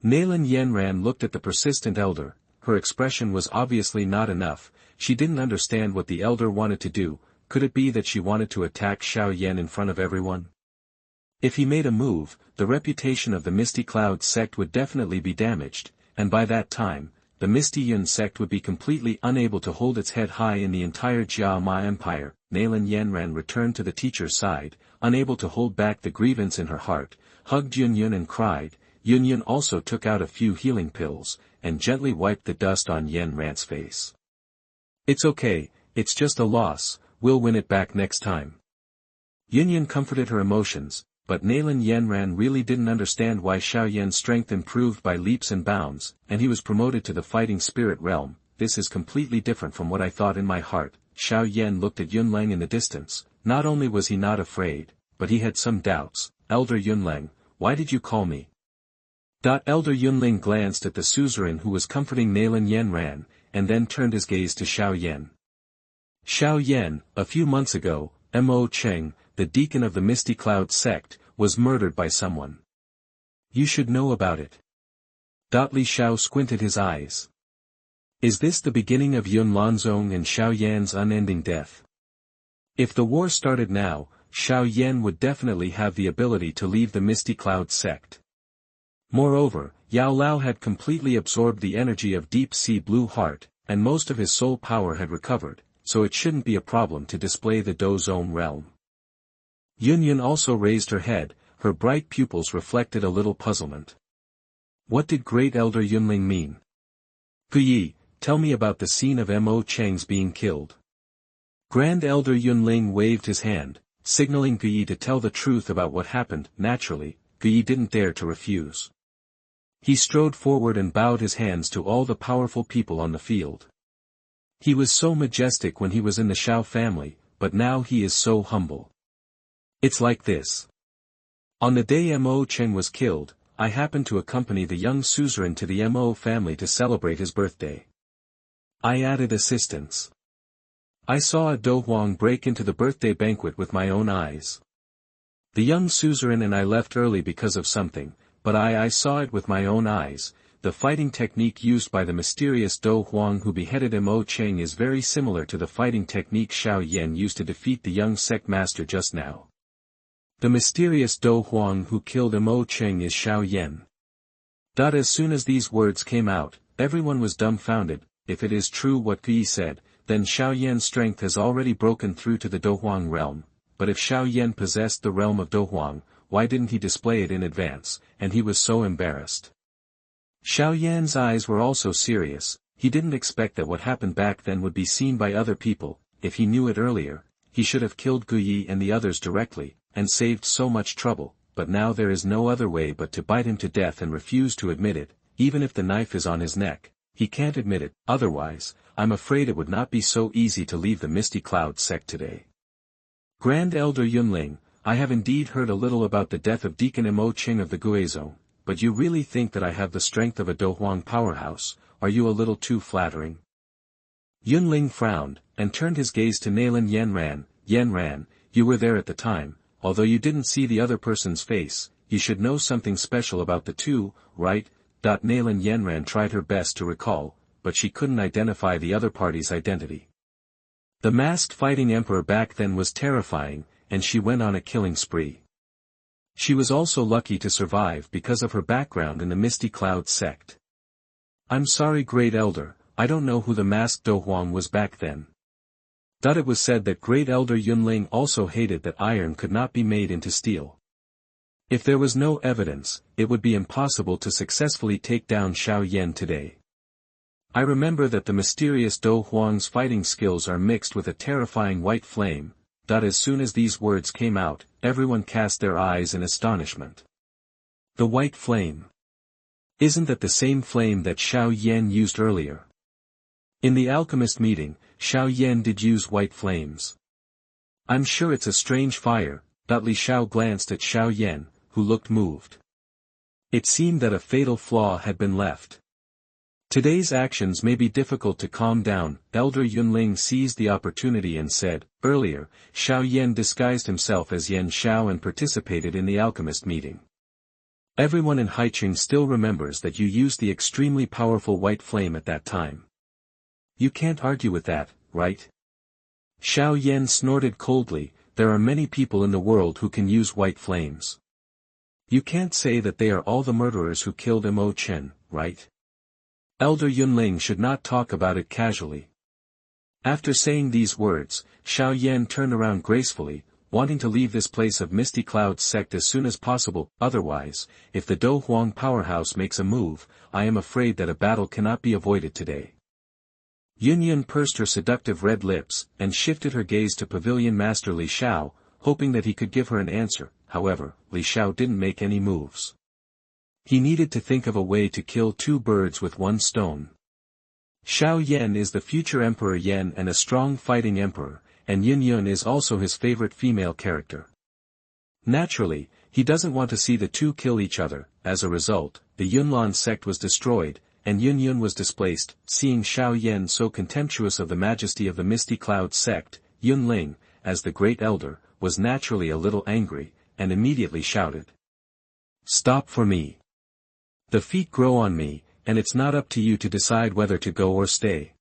Nalan Yanran looked at the persistent elder. Her expression was obviously not enough. She didn't understand what the elder wanted to do. Could it be that she wanted to attack Xiao Yan in front of everyone? If he made a move, the reputation of the Misty Cloud sect would definitely be damaged, and by that time, the Misty Yun sect would be completely unable to hold its head high in the entire Jiama Empire. Nalan Yanran returned to the teacher's side, unable to hold back the grievance in her heart, hugged Yunyun and cried. Yunyun also took out a few healing pills, and gently wiped the dust on Yanran's face. It's okay, it's just a loss, we'll win it back next time. Yunyun comforted her emotions, but Nalan Yanran really didn't understand why Xiao Yan's strength improved by leaps and bounds, and he was promoted to the fighting spirit realm. This is completely different from what I thought in my heart. Xiao Yan looked at Yunleng in the distance. Not only was he not afraid, but he had some doubts. Elder Yunleng, why did you call me? Elder Yunleng glanced at the suzerain who was comforting Nalan Yanran, and then turned his gaze to Xiao Yan. Xiao Yan, a few months ago, Mo Cheng, the deacon of the Misty Cloud sect, was murdered by someone. You should know about it. Li Xiao squinted his eyes. Is this the beginning of Yunlanzong and Xiao Yan's unending death? If the war started now, Xiao Yan would definitely have the ability to leave the Misty Cloud sect. Moreover, Yao Lao had completely absorbed the energy of Deep Sea Blue Heart, and most of his soul power had recovered, so it shouldn't be a problem to display the Dou Zone realm. Yunyun also raised her head, her bright pupils reflected a little puzzlement. What did Great Elder Yunling mean? Guyi, tell me about the scene of Mo Cheng's being killed. Grand Elder Yunling waved his hand, signaling Guyi to tell the truth about what happened. Naturally, Guyi didn't dare to refuse. He strode forward and bowed his hands to all the powerful people on the field. He was so majestic when he was in the Xiao family, but now he is so humble. It's like this. On the day Mo Cheng was killed, I happened to accompany the young suzerain to the Mo family to celebrate his birthday. I added assistance. I saw a Dou Huang break into the birthday banquet with my own eyes. The young suzerain and I left early because of something, but I saw it with my own eyes. The fighting technique used by the mysterious Dou Huang who beheaded Mo Cheng is very similar to the fighting technique Xiao Yan used to defeat the young sect master just now. The mysterious Dou Huang who killed Mo Cheng is Xiao Yan. As soon as these words came out, everyone was dumbfounded. If it is true what Guyi said, then Xiao Yan's strength has already broken through to the Dou Huang realm. but if Xiao Yan possessed the realm of Douhuang, why didn't he display it in advance, and he was so embarrassed. Xiao Yan's eyes were also serious. He didn't expect that what happened back then would be seen by other people. If he knew it earlier, he should have killed Guyi and the others directly, and saved so much trouble, but now there is no other way but to bite him to death and refuse to admit it, even if the knife is on his neck. He can't admit it, otherwise, I'm afraid it would not be so easy to leave the Misty Cloud sect today. Grand Elder Yunling, I have indeed heard a little about the death of Deacon Mo Qing of the Guizhou, but you really think that I have the strength of a Douhuang powerhouse? Are you a little too flattering? Yunling frowned, and turned his gaze to Nalan Yanran. Yanran, you were there at the time, although you didn't see the other person's face, you should know something special about the two, right? Nalan Yanran tried her best to recall, but she couldn't identify the other party's identity. The masked fighting emperor back then was terrifying, and she went on a killing spree. She was also lucky to survive because of her background in the Misty Cloud sect. I'm sorry Great Elder, I don't know who the masked Douhuang was back then. It was said that Great Elder Yunling also hated that iron could not be made into steel. If there was no evidence, it would be impossible to successfully take down Xiao Yan today. I remember that the mysterious Douhuang's fighting skills are mixed with a terrifying white flame. As soon as these words came out, everyone cast their eyes in astonishment. The white flame. Isn't that the same flame that Xiao Yan used earlier? In the alchemist meeting, Xiao Yan did use white flames. I'm sure it's a strange fire. Li Xiao glanced at Xiao Yan, who looked moved. It seemed that a fatal flaw had been left. Today's actions may be difficult to calm down. Elder Yunling seized the opportunity and said, earlier, Xiao Yan disguised himself as Yan Xiao and participated in the alchemist meeting. Everyone in Haiqing still remembers that you used the extremely powerful white flame at that time. You can't argue with that, right? Xiao Yan snorted coldly. There are many people in the world who can use white flames. You can't say that they are all the murderers who killed Mo Chen, right? Elder Yunling should not talk about it casually. After saying these words, Xiao Yan turned around gracefully, wanting to leave this place of Misty Cloud sect as soon as possible. Otherwise, if the Douhuang powerhouse makes a move, I am afraid that a battle cannot be avoided today. Yunyun pursed her seductive red lips, and shifted her gaze to Pavilion Master Li Xiao, hoping that he could give her an answer. However, Li Xiao didn't make any moves. He needed to think of a way to kill two birds with one stone. Xiao Yan is the future Emperor Yan and a strong fighting emperor, and Yunyun is also his favorite female character. Naturally, he doesn't want to see the two kill each other. As a result, the Yunlan sect was destroyed, and Yunyun was displaced. Seeing Xiao Yan so contemptuous of the majesty of the Misty Cloud sect, Yunling, as the great elder, was naturally a little angry, and immediately shouted. Stop for me. The feet grow on me, and it's not up to you to decide whether to go or stay.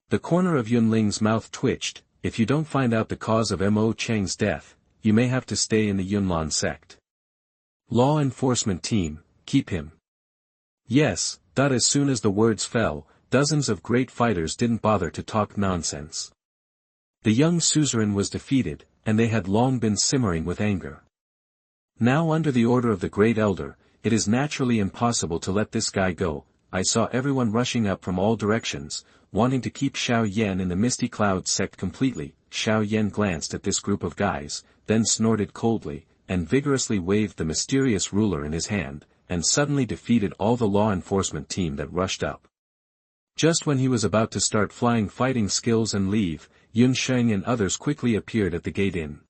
The corner of Yunling's mouth twitched. If you don't find out the cause of Mo Cheng's death, you may have to stay in the Yunlan sect. Law enforcement team, keep him. Yes. As soon as the words fell, dozens of great fighters didn't bother to talk nonsense. The young suzerain was defeated, and they had long been simmering with anger. Now under the order of the great elder, it is naturally impossible to let this guy go. I saw everyone rushing up from all directions, wanting to keep Xiao Yan in the Misty Cloud sect completely. Xiao Yan glanced at this group of guys, then snorted coldly, and vigorously waved the mysterious ruler in his hand, and suddenly defeated all the law enforcement team that rushed up. Just when he was about to start flying fighting skills and leave, Yunshan and others quickly appeared at the gate in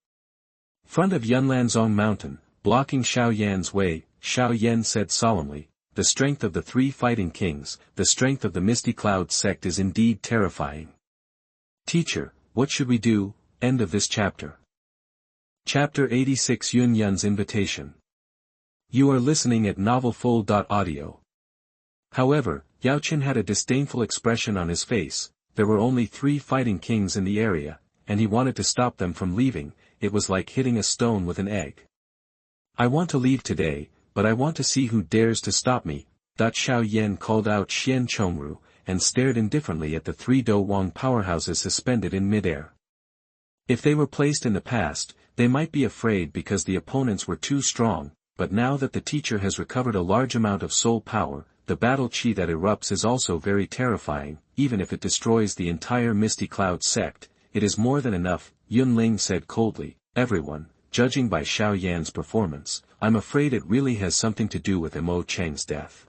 front of Yunlanzong Mountain, blocking Xiao Yan's way. Xiao Yan said solemnly, the strength of the three fighting kings, the strength of the Misty Cloud sect is indeed terrifying. Teacher, what should we do? End of this chapter. Chapter 86 Yunyun's Invitation. You are listening at novelfull.audio. However, Yaochen had a disdainful expression on his face. There were only 3 fighting kings in the area, and he wanted to stop them from leaving. It was like hitting a stone with an egg. I want to leave today, but I want to see who dares to stop me. Xiao Yan called out Xian Chongru, and stared indifferently at the 3 Douhuang powerhouses suspended in midair. If they were placed in the past, they might be afraid because the opponents were too strong, but now that the teacher has recovered a large amount of soul power, the battle chi that erupts is also very terrifying. Even if it destroys the entire Misty Cloud sect, it is more than enough, Yunling said coldly. Everyone, judging by Xiao Yan's performance, I'm afraid it really has something to do with Mo Cheng's death.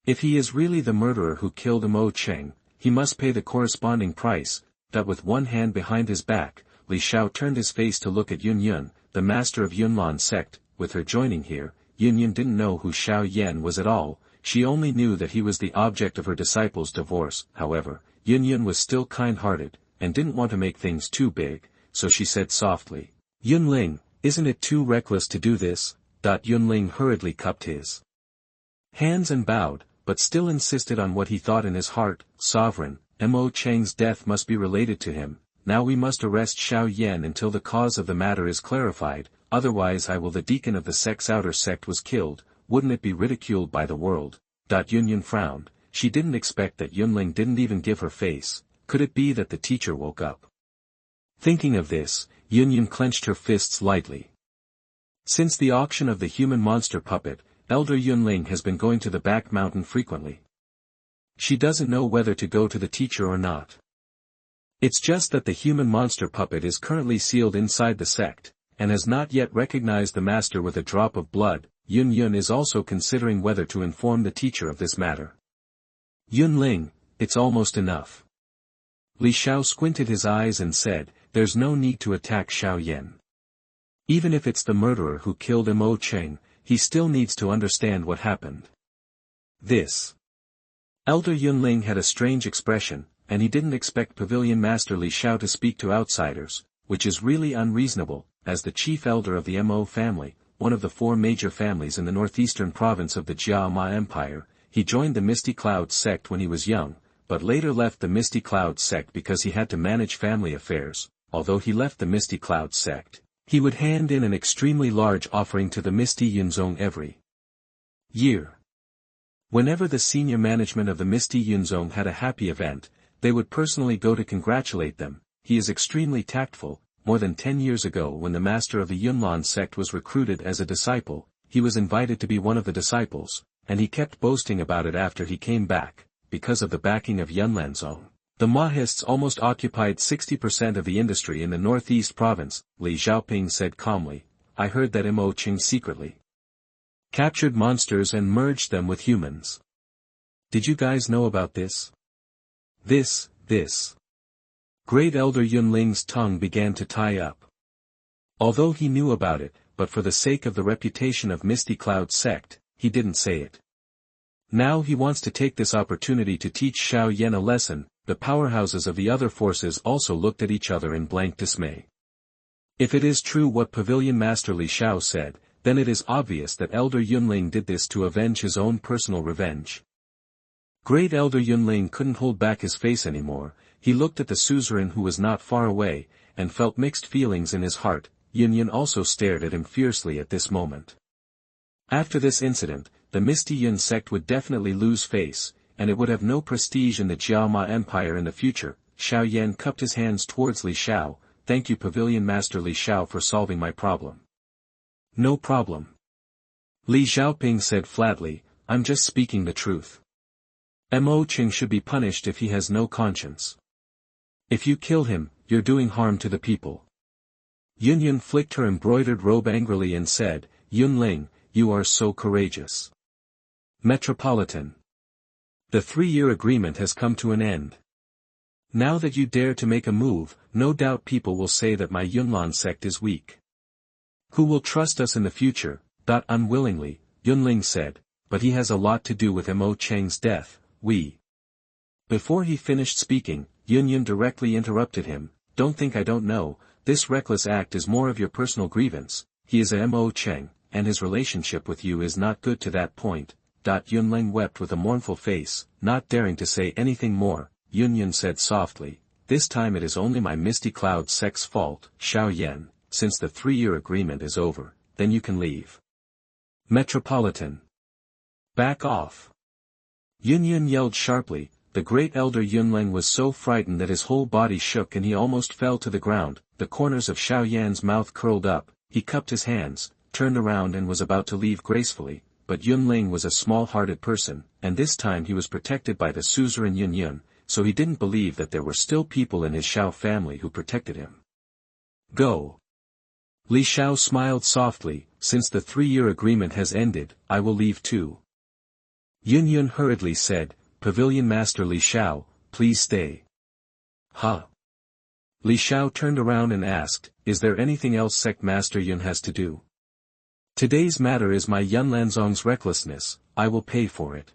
If he is really the murderer who killed Mo Cheng, he must pay the corresponding price. That with one hand behind his back, Li Xiao turned his face to look at Yunyun, the master of Yunlan sect. With her joining here, Yunyun didn't know who Xiao Yan was at all. She only knew that he was the object of her disciple's divorce. However, Yunyun was still kind-hearted, and didn't want to make things too big, so she said softly, Yunling, isn't it too reckless to do this? Yunling hurriedly cupped his hands and bowed, but still insisted on what he thought in his heart. Sovereign, Mo Cheng's death must be related to him. Now we must arrest Xiao Yan until the cause of the matter is clarified, otherwise I will. The deacon of the sect's outer sect was killed, wouldn't it be ridiculed by the world? Yunyun frowned. She didn't expect that Yunling didn't even give her face. Could it be that the teacher woke up? Thinking of this, Yunyun clenched her fists lightly. Since the auction of the human monster puppet, Elder Yunling has been going to the back mountain frequently. She doesn't know whether to go to the teacher or not. It's just that the human monster puppet is currently sealed inside the sect, and has not yet recognized the master with a drop of blood. Yunyun is also considering whether to inform the teacher of this matter. Yunling, it's almost enough. Li Xiao squinted his eyes and said, there's no need to attack Xiao Yan. Even if it's the murderer who killed Mo Cheng, he still needs to understand what happened. This. Elder Yunling had a strange expression, and he didn't expect Pavilion Master Li Xiao to speak to outsiders, which is really unreasonable. As the chief elder of the Mo family, one of the 4 major families in the northeastern province of the Jiama Empire, he joined the Misty Cloud sect when he was young, but later left the Misty Cloud sect because he had to manage family affairs. Although he left the Misty Cloud sect, he would hand in an extremely large offering to the Misty Yunzong every year. Whenever the senior management of the Misty Yunzong had a happy event, they would personally go to congratulate them. He is extremely tactful. More than 10 years ago, when the master of the Yunlan sect was recruited as a disciple, he was invited to be one of the disciples, and he kept boasting about it after he came back. Because of the backing of Yunlanzong, the Mahists almost occupied 60% of the industry in the northeast province. Li Xiaoping said calmly, I heard that Mo Cheng secretly captured monsters and merged them with humans. Did you guys know about this? This. Great Elder Yunling's tongue began to tie up. Although he knew about it, but for the sake of the reputation of Misty Cloud sect, he didn't say it. Now he wants to take this opportunity to teach Xiao Yan a lesson. The powerhouses of the other forces also looked at each other in blank dismay. If it is true what Pavilion Master Li Xiao said, then it is obvious that Elder Yunling did this to avenge his own personal revenge. Great Elder Yunling couldn't hold back his face anymore. He looked at the suzerain who was not far away, and felt mixed feelings in his heart. Yunyun also stared at him fiercely at this moment. After this incident, the Misty Yun sect would definitely lose face, and it would have no prestige in the Jiama Empire in the future. Xiao Yan cupped his hands towards Li Xiao. Thank you Pavilion Master Li Xiao for solving my problem. No problem. Li Xiaoping said flatly, I'm just speaking the truth. Mo Cheng should be punished if he has no conscience. If you kill him, you're doing harm to the people. Yunyun flicked her embroidered robe angrily and said, Yunling, you are so courageous. Metropolitan. The 3-year agreement has come to an end. Now that you dare to make a move, no doubt people will say that my Yunlan sect is weak. Who will trust us in the future? Unwillingly, Yunling said, but he has a lot to do with Mo Cheng's death. Before he finished speaking, Yunyun directly interrupted him. Don't think I don't know, this reckless act is more of your personal grievance. He is a Mo Cheng, and his relationship with you is not good to that point. Yunling wept with a mournful face, not daring to say anything more. Yunyun said softly, this time it is only my Misty Cloud sect's fault. Xiao Yan, since the 3-year agreement is over, then you can leave. Metropolitan. Back off. Yunyun yelled sharply. the great elder Yunleng was so frightened that his whole body shook and he almost fell to the ground. The corners of Xiao Yan's mouth curled up, he cupped his hands, turned around and was about to leave gracefully, but Yunleng was a small-hearted person, and this time he was protected by the suzerain Yunyun, so he didn't believe that there were still people in his Xiao family who protected him. Go. Li Xiao smiled softly, since the 3-year agreement has ended, I will leave too. Yunyun hurriedly said, Pavilion Master Li Xiao, please stay. Huh? Li Xiao turned around and asked, is there anything else Sect Master Yun has to do? Today's matter is my Yunlanzong's recklessness, I will pay for it.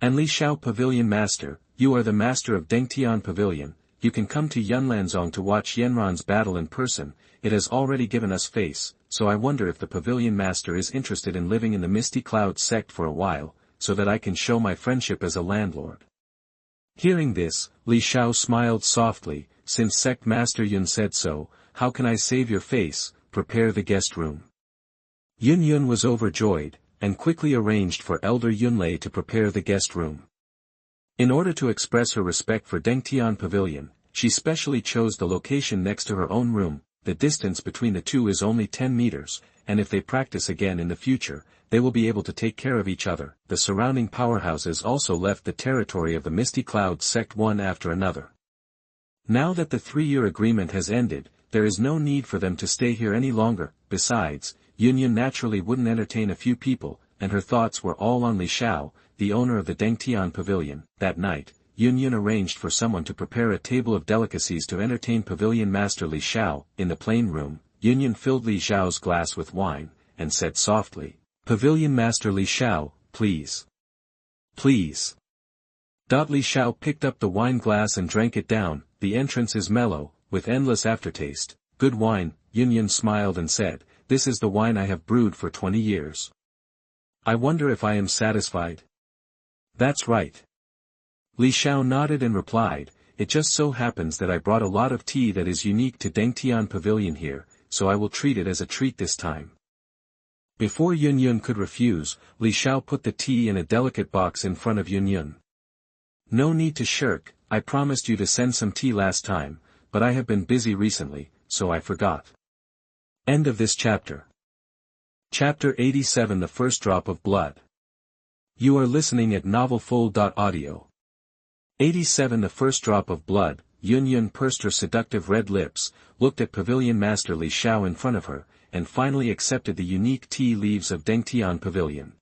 And Li Xiao Pavilion Master, you are the master of Dengtian Pavilion, you can come to Yunlanzong to watch Yanran's battle in person, it has already given us face, so I wonder if the Pavilion Master is interested in living in the Misty Cloud sect for a while, so that I can show my friendship as a landlord. Hearing this, Li Xiao smiled softly, since Sect Master Yun said so, how can I save your face, prepare the guest room. Yun was overjoyed, and quickly arranged for Elder Yunlei to prepare the guest room. In order to express her respect for Dengtian Pavilion, she specially chose the location next to her own room. The distance between the two is only 10 meters, and if they practice again in the future, they will be able to take care of each other. The surrounding powerhouses also left the territory of the Misty Cloud sect one after another. Now that the 3-year agreement has ended, there is no need for them to stay here any longer. Besides, Yunyun naturally wouldn't entertain a few people, and her thoughts were all on Li Xiao, the owner of the Dengtian Pavilion. That night, Yunyun arranged for someone to prepare a table of delicacies to entertain Pavilion Master Li Xiao. In the plain room, Yunyun filled Li Xiao's glass with wine, and said softly, Pavilion Master Li Xiao, please. Please. Li Xiao picked up the wine glass and drank it down. The entrance is mellow, with endless aftertaste. Good wine, Yunyun smiled and said, this is the wine I have brewed for 20 years. I wonder if I am satisfied. That's right. Li Xiao nodded and replied, it just so happens that I brought a lot of tea that is unique to Dengtian Pavilion here, so I will treat it as a treat this time. Before Yunyun could refuse, Li Xiao put the tea in a delicate box in front of Yunyun. No need to shirk, I promised you to send some tea last time, but I have been busy recently, so I forgot. End of this chapter. Chapter 87 The First Drop of Blood. You are listening at novelfull.audio. 87 The First Drop of Blood. Yunyun pursed her seductive red lips, looked at Pavilion Master Li Xiao in front of her, and finally accepted the unique tea leaves of Dengtian Pavilion.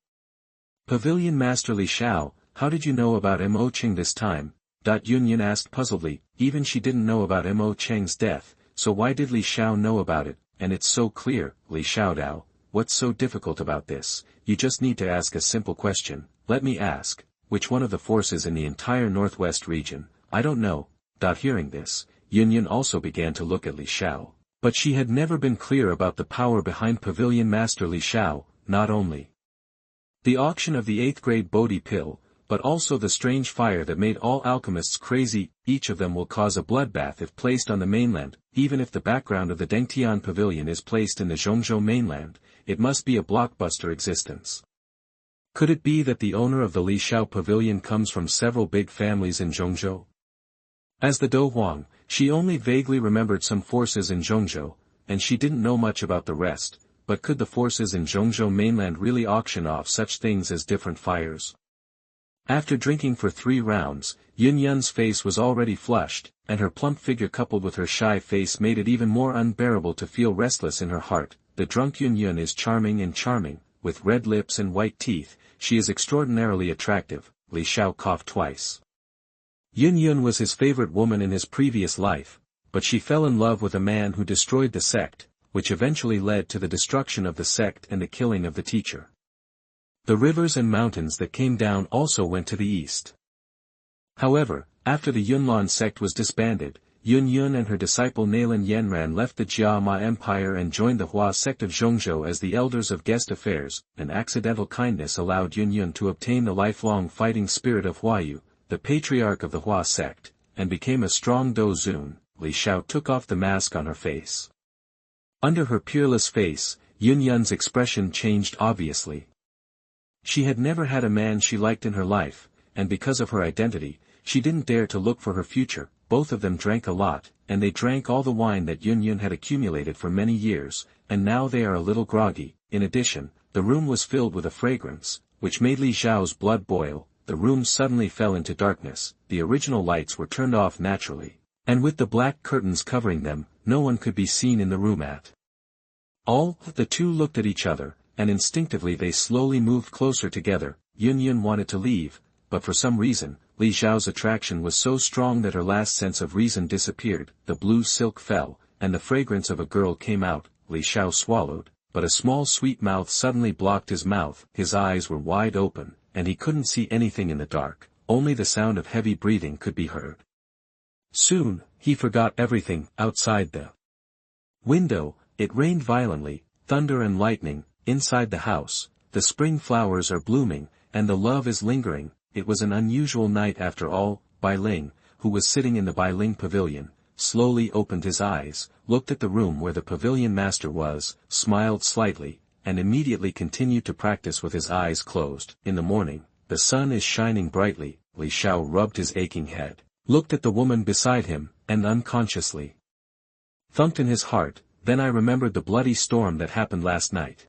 Pavilion Master Li Xiao, how did you know about Mo Qing this time? Yunyun asked puzzledly, even she didn't know about Mo Cheng's death, so why did Li Xiao know about it? And it's so clear, Li Xiaodao, what's so difficult about this? You just need to ask a simple question. Let me ask, which one of the forces in the entire northwest region? I don't know. Hearing this, Yunyun also began to look at Li Xiao. But she had never been clear about the power behind Pavilion Master Li Xiao, not only the auction of the 8th grade Bodhi pill, but also the strange fire that made all alchemists crazy. Each of them will cause a bloodbath if placed on the mainland. Even if the background of the Dengtian Pavilion is placed in the Zhongzhou mainland, it must be a blockbuster existence. Could it be that the owner of the Li Xiao Pavilion comes from several big families in Zhongzhou? As the Dou Huang, she only vaguely remembered some forces in Zhongzhou, and she didn't know much about the rest, but could the forces in Zhongzhou mainland really auction off such things as different fires? After drinking for 3 rounds, Yunyun's face was already flushed, and her plump figure coupled with her shy face made it even more unbearable to feel restless in her heart. The drunk Yunyun is charming, with red lips and white teeth, she is extraordinarily attractive. Li Xiao coughed twice. Yunyun was his favorite woman in his previous life, but she fell in love with a man who destroyed the sect, which eventually led to the destruction of the sect and the killing of the teacher. The rivers and mountains that came down also went to the east. However, after the Yunlan sect was disbanded, Yunyun and her disciple Nalan Yanran left the Jia Ma Empire and joined the Hua sect of Zhongzhou as the elders of guest affairs. An accidental kindness allowed Yunyun to obtain the lifelong fighting spirit of Huayu, the patriarch of the Hua sect, and became a strong Dou Zun. Li Xiao took off the mask on her face. Under her peerless face, Yunyun's expression changed obviously. She had never had a man she liked in her life, and because of her identity, she didn't dare to look for her future. Both of them drank a lot, and they drank all the wine that Yunshan had accumulated for many years, and now they are a little groggy. In addition, the room was filled with a fragrance, which made Li Xiao's blood boil. The room suddenly fell into darkness, the original lights were turned off naturally, and with the black curtains covering them, no one could be seen in the room at all. The two looked at each other, and instinctively they slowly moved closer together. Yunshan wanted to leave, but for some reason, Li Xiao's attraction was so strong that her last sense of reason disappeared. The blue silk fell, and the fragrance of a girl came out. Li Xiao swallowed, but a small sweet mouth suddenly blocked his mouth. His eyes were wide open, and he couldn't see anything in the dark, only the sound of heavy breathing could be heard. Soon, he forgot everything. Outside the window, it rained violently, thunder and lightning. Inside the house, the spring flowers are blooming, and the love is lingering. It was an unusual night after all. Bai Ling, who was sitting in the Bai Ling pavilion, slowly opened his eyes, looked at the room where the pavilion master was, smiled slightly, and immediately continued to practice with his eyes closed. In the morning, the sun is shining brightly. Li Xiao rubbed his aching head, looked at the woman beside him, and unconsciously thumped in his heart. Then I remembered the bloody storm that happened last night.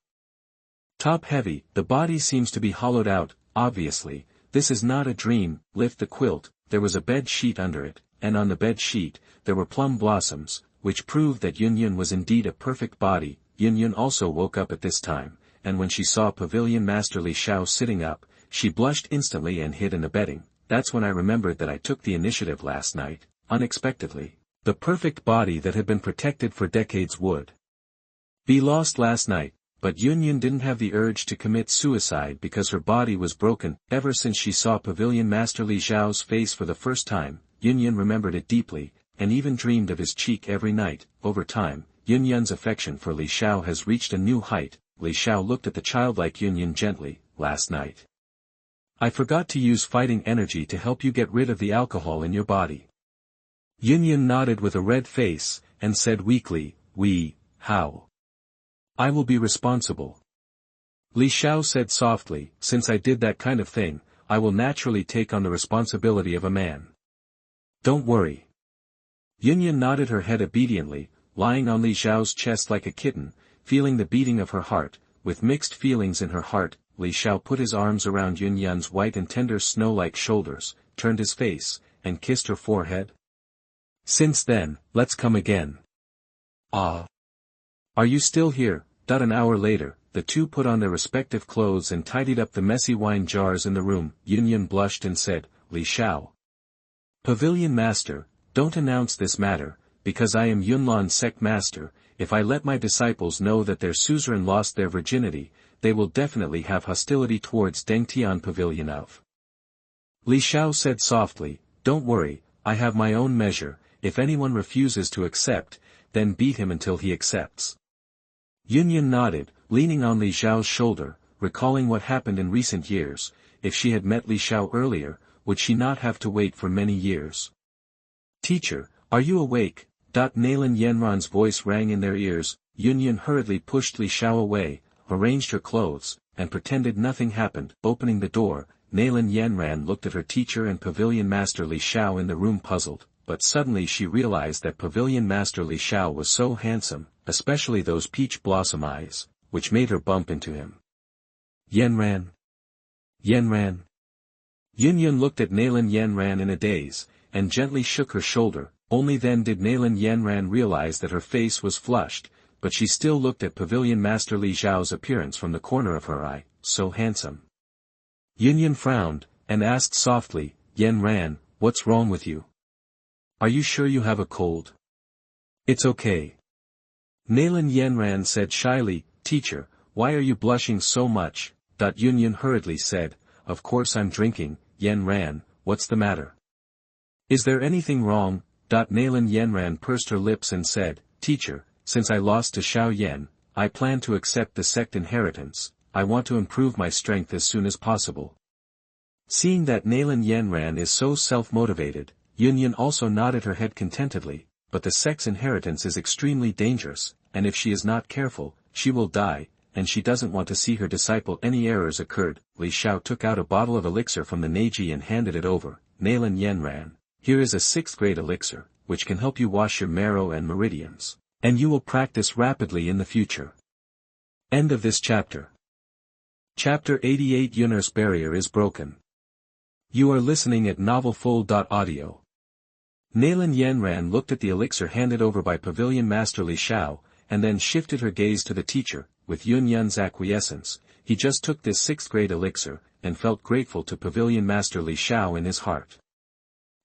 Top heavy, the body seems to be hollowed out. Obviously, this is not a dream. Lift the quilt, there was a bed sheet under it, and on the bed sheet, there were plum blossoms, which proved that Yunshan was indeed a perfect body. Yunshan also woke up at this time, and when she saw Pavilion Master Li Xiao sitting up, she blushed instantly and hid in the bedding. That's when I remembered that I took the initiative last night, unexpectedly. The perfect body that had been protected for decades would be lost last night, but Yunshan didn't have the urge to commit suicide because her body was broken. Ever since she saw Pavilion Master Li Xiao's face for the first time, Yunshan remembered it deeply, and even dreamed of his cheek every night. Over time, Yunshan's affection for Li Xiao has reached a new height. Li Xiao looked at the childlike Yunshan gently. Last night, I forgot to use fighting energy to help you get rid of the alcohol in your body. Yunshan nodded with a red face, and said weakly, how? I will be responsible. Li Xiao said softly, since I did that kind of thing, I will naturally take on the responsibility of a man. Don't worry. Yunshan nodded her head obediently, lying on Li Xiao's chest like a kitten, feeling the beating of her heart. With mixed feelings in her heart, Li Xiao put his arms around Yunshan's white and tender snow-like shoulders, turned his face, and kissed her forehead. Since then, let's come again. Ah. Are you still here? An hour later, the two put on their respective clothes and tidied up the messy wine jars in the room. Yunshan blushed and said, Li Xiao, Pavilion Master, don't announce this matter, because I am Yunlan Sect Master. If I let my disciples know that their suzerain lost their virginity, they will definitely have hostility towards Dengtian Pavilion of. Li Xiao said softly, don't worry, I have my own measure. If anyone refuses to accept, then beat him until he accepts. Yunshan nodded, leaning on Li Xiao's shoulder, recalling what happened in recent years. If she had met Li Xiao earlier, would she not have to wait for many years? Teacher, are you awake? Nalan Yanran's voice rang in their ears. Yunshan hurriedly pushed Li Xiao away, arranged her clothes, and pretended nothing happened. Opening the door, Nalan Yanran looked at her teacher and Pavilion Master Li Xiao in the room puzzled, but suddenly she realized that Pavilion Master Li Xiao was so handsome, especially those peach blossom eyes, which made her bump into him. Yanran. Yanran. Yunshan looked at Nalan Yanran in a daze, and gently shook her shoulder. Only then did Nalan Yanran realize that her face was flushed, but she still looked at Pavilion Master Li Xiao's appearance from the corner of her eye. So handsome. Yunshan frowned, and asked softly, Yanran, what's wrong with you? Are you sure you have a cold? It's okay. Nalan Yanran said shyly, Teacher, why are you blushing so much? Yunshan hurriedly said, Of course I'm drinking. Yanran, what's the matter? Is there anything wrong? Nalan Yanran pursed her lips and said, Teacher, since I lost to Xiao Yan, I plan to accept the sect inheritance. I want to improve my strength as soon as possible. Seeing that Nalan Yanran is so self-motivated, Yunshan also nodded her head contentedly, but the sect's inheritance is extremely dangerous, and if she is not careful, she will die. and she doesn't want to see her disciple any errors occurred. Li Xiao took out a bottle of elixir from the Neji and handed it over. Nalan Yanran, here is a 6th grade elixir, which can help you wash your marrow and meridians, and you will practice rapidly in the future. End of this chapter. Chapter 88 Yun's barrier is broken. You are listening at novelfull.audio. Nalan Yanran looked at the elixir handed over by Pavilion Master Li Xiao, and then shifted her gaze to the teacher. With Yunshan's acquiescence, he just took this 6th grade elixir, and felt grateful to Pavilion Master Li Xiao in his heart.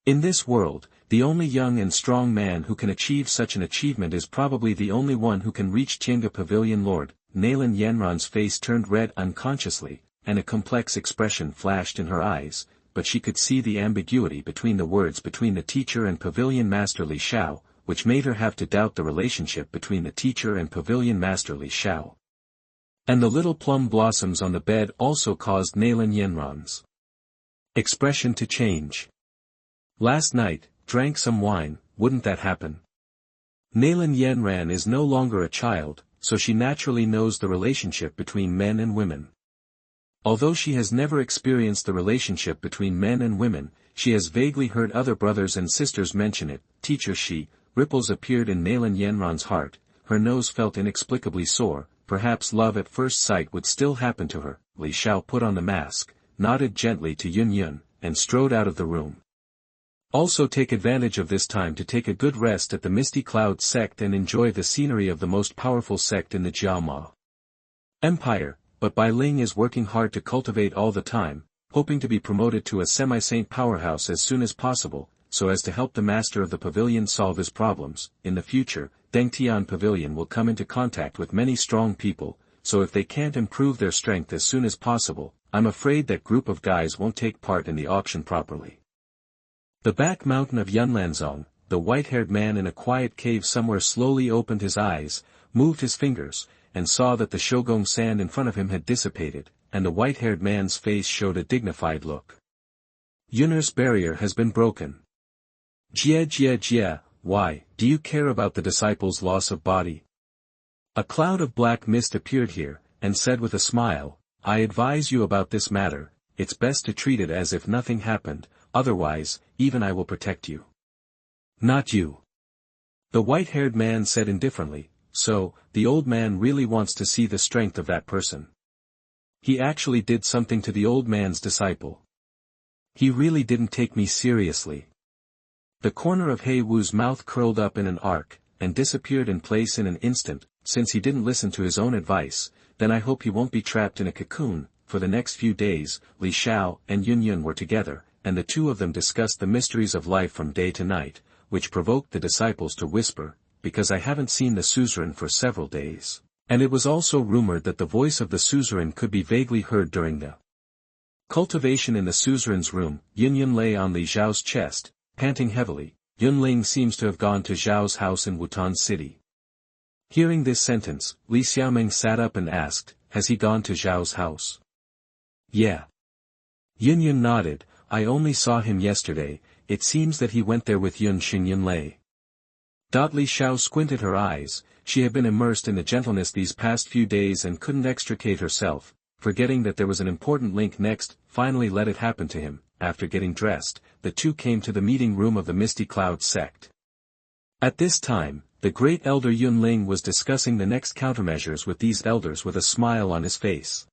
In this world, the only young and strong man who can achieve such an achievement is probably the only one who can reach Tiange Pavilion. Lord, Nalan Yanran's face turned red unconsciously, and a complex expression flashed in her eyes, but she could see the ambiguity between the words between the teacher and Pavilion Master Li Xiao, which made her have to doubt the relationship between the teacher and Pavilion Master Li Xiao. And the little plum blossoms on the bed also caused Nalan Yanran's expression to change. Last night, drank some wine, wouldn't that happen? Nalan Yanran is no longer a child, so she naturally knows the relationship between men and women. Although she has never experienced the relationship between men and women, she has vaguely heard other brothers and sisters mention it. Teacher, she, ripples appeared in Nalan Yanran's heart, her nose felt inexplicably sore, perhaps love at first sight would still happen to her. Li Xiao put on the mask, nodded gently to Yun, and strode out of the room. Also take advantage of this time to take a good rest at the Misty Cloud Sect and enjoy the scenery of the most powerful sect in the Jiaoma Empire. But Bai Ling is working hard to cultivate all the time, hoping to be promoted to a semi-saint powerhouse as soon as possible, so as to help the master of the pavilion solve his problems. In the future, Dengtian Pavilion will come into contact with many strong people, so if they can't improve their strength as soon as possible, I'm afraid that group of guys won't take part in the auction properly. The back mountain of Yunlanzong, the white-haired man in a quiet cave somewhere slowly opened his eyes, moved his fingers, and saw that the Shogong sand in front of him had dissipated, and the white-haired man's face showed a dignified look. Yun's barrier has been broken. Jie, why, do you care about the disciples' loss of body? A cloud of black mist appeared here, and said with a smile, I advise you about this matter, it's best to treat it as if nothing happened, otherwise, even I will protect you. Not you. The white-haired man said indifferently, so, the old man really wants to see the strength of that person. He actually did something to the old man's disciple. He really didn't take me seriously. The corner of Hei Wu's mouth curled up in an arc, and disappeared in place in an instant. Since he didn't listen to his own advice, then I hope he won't be trapped in a cocoon. For the next few days, Li Xiao and Yun were together, and the two of them discussed the mysteries of life from day to night, which provoked the disciples to whisper, because I haven't seen the suzerain for several days. And it was also rumored that the voice of the suzerain could be vaguely heard during the cultivation in the suzerain's room. Yun lay on Li Xiao's chest, panting heavily. Yunling seems to have gone to Xiao's house in Wutan City. Hearing this sentence, Li Xiaoming sat up and asked, has he gone to Xiao's house? Yeah. Yun nodded, I only saw him yesterday, it seems that he went there with Yunshan Yunlei. Li Xiao squinted her eyes, she had been immersed in the gentleness these past few days and couldn't extricate herself, forgetting that there was an important link next. Finally let it happen to him. After getting dressed, the two came to the meeting room of the Misty Cloud Sect. At this time, the great elder Yunling was discussing the next countermeasures with these elders with a smile on his face.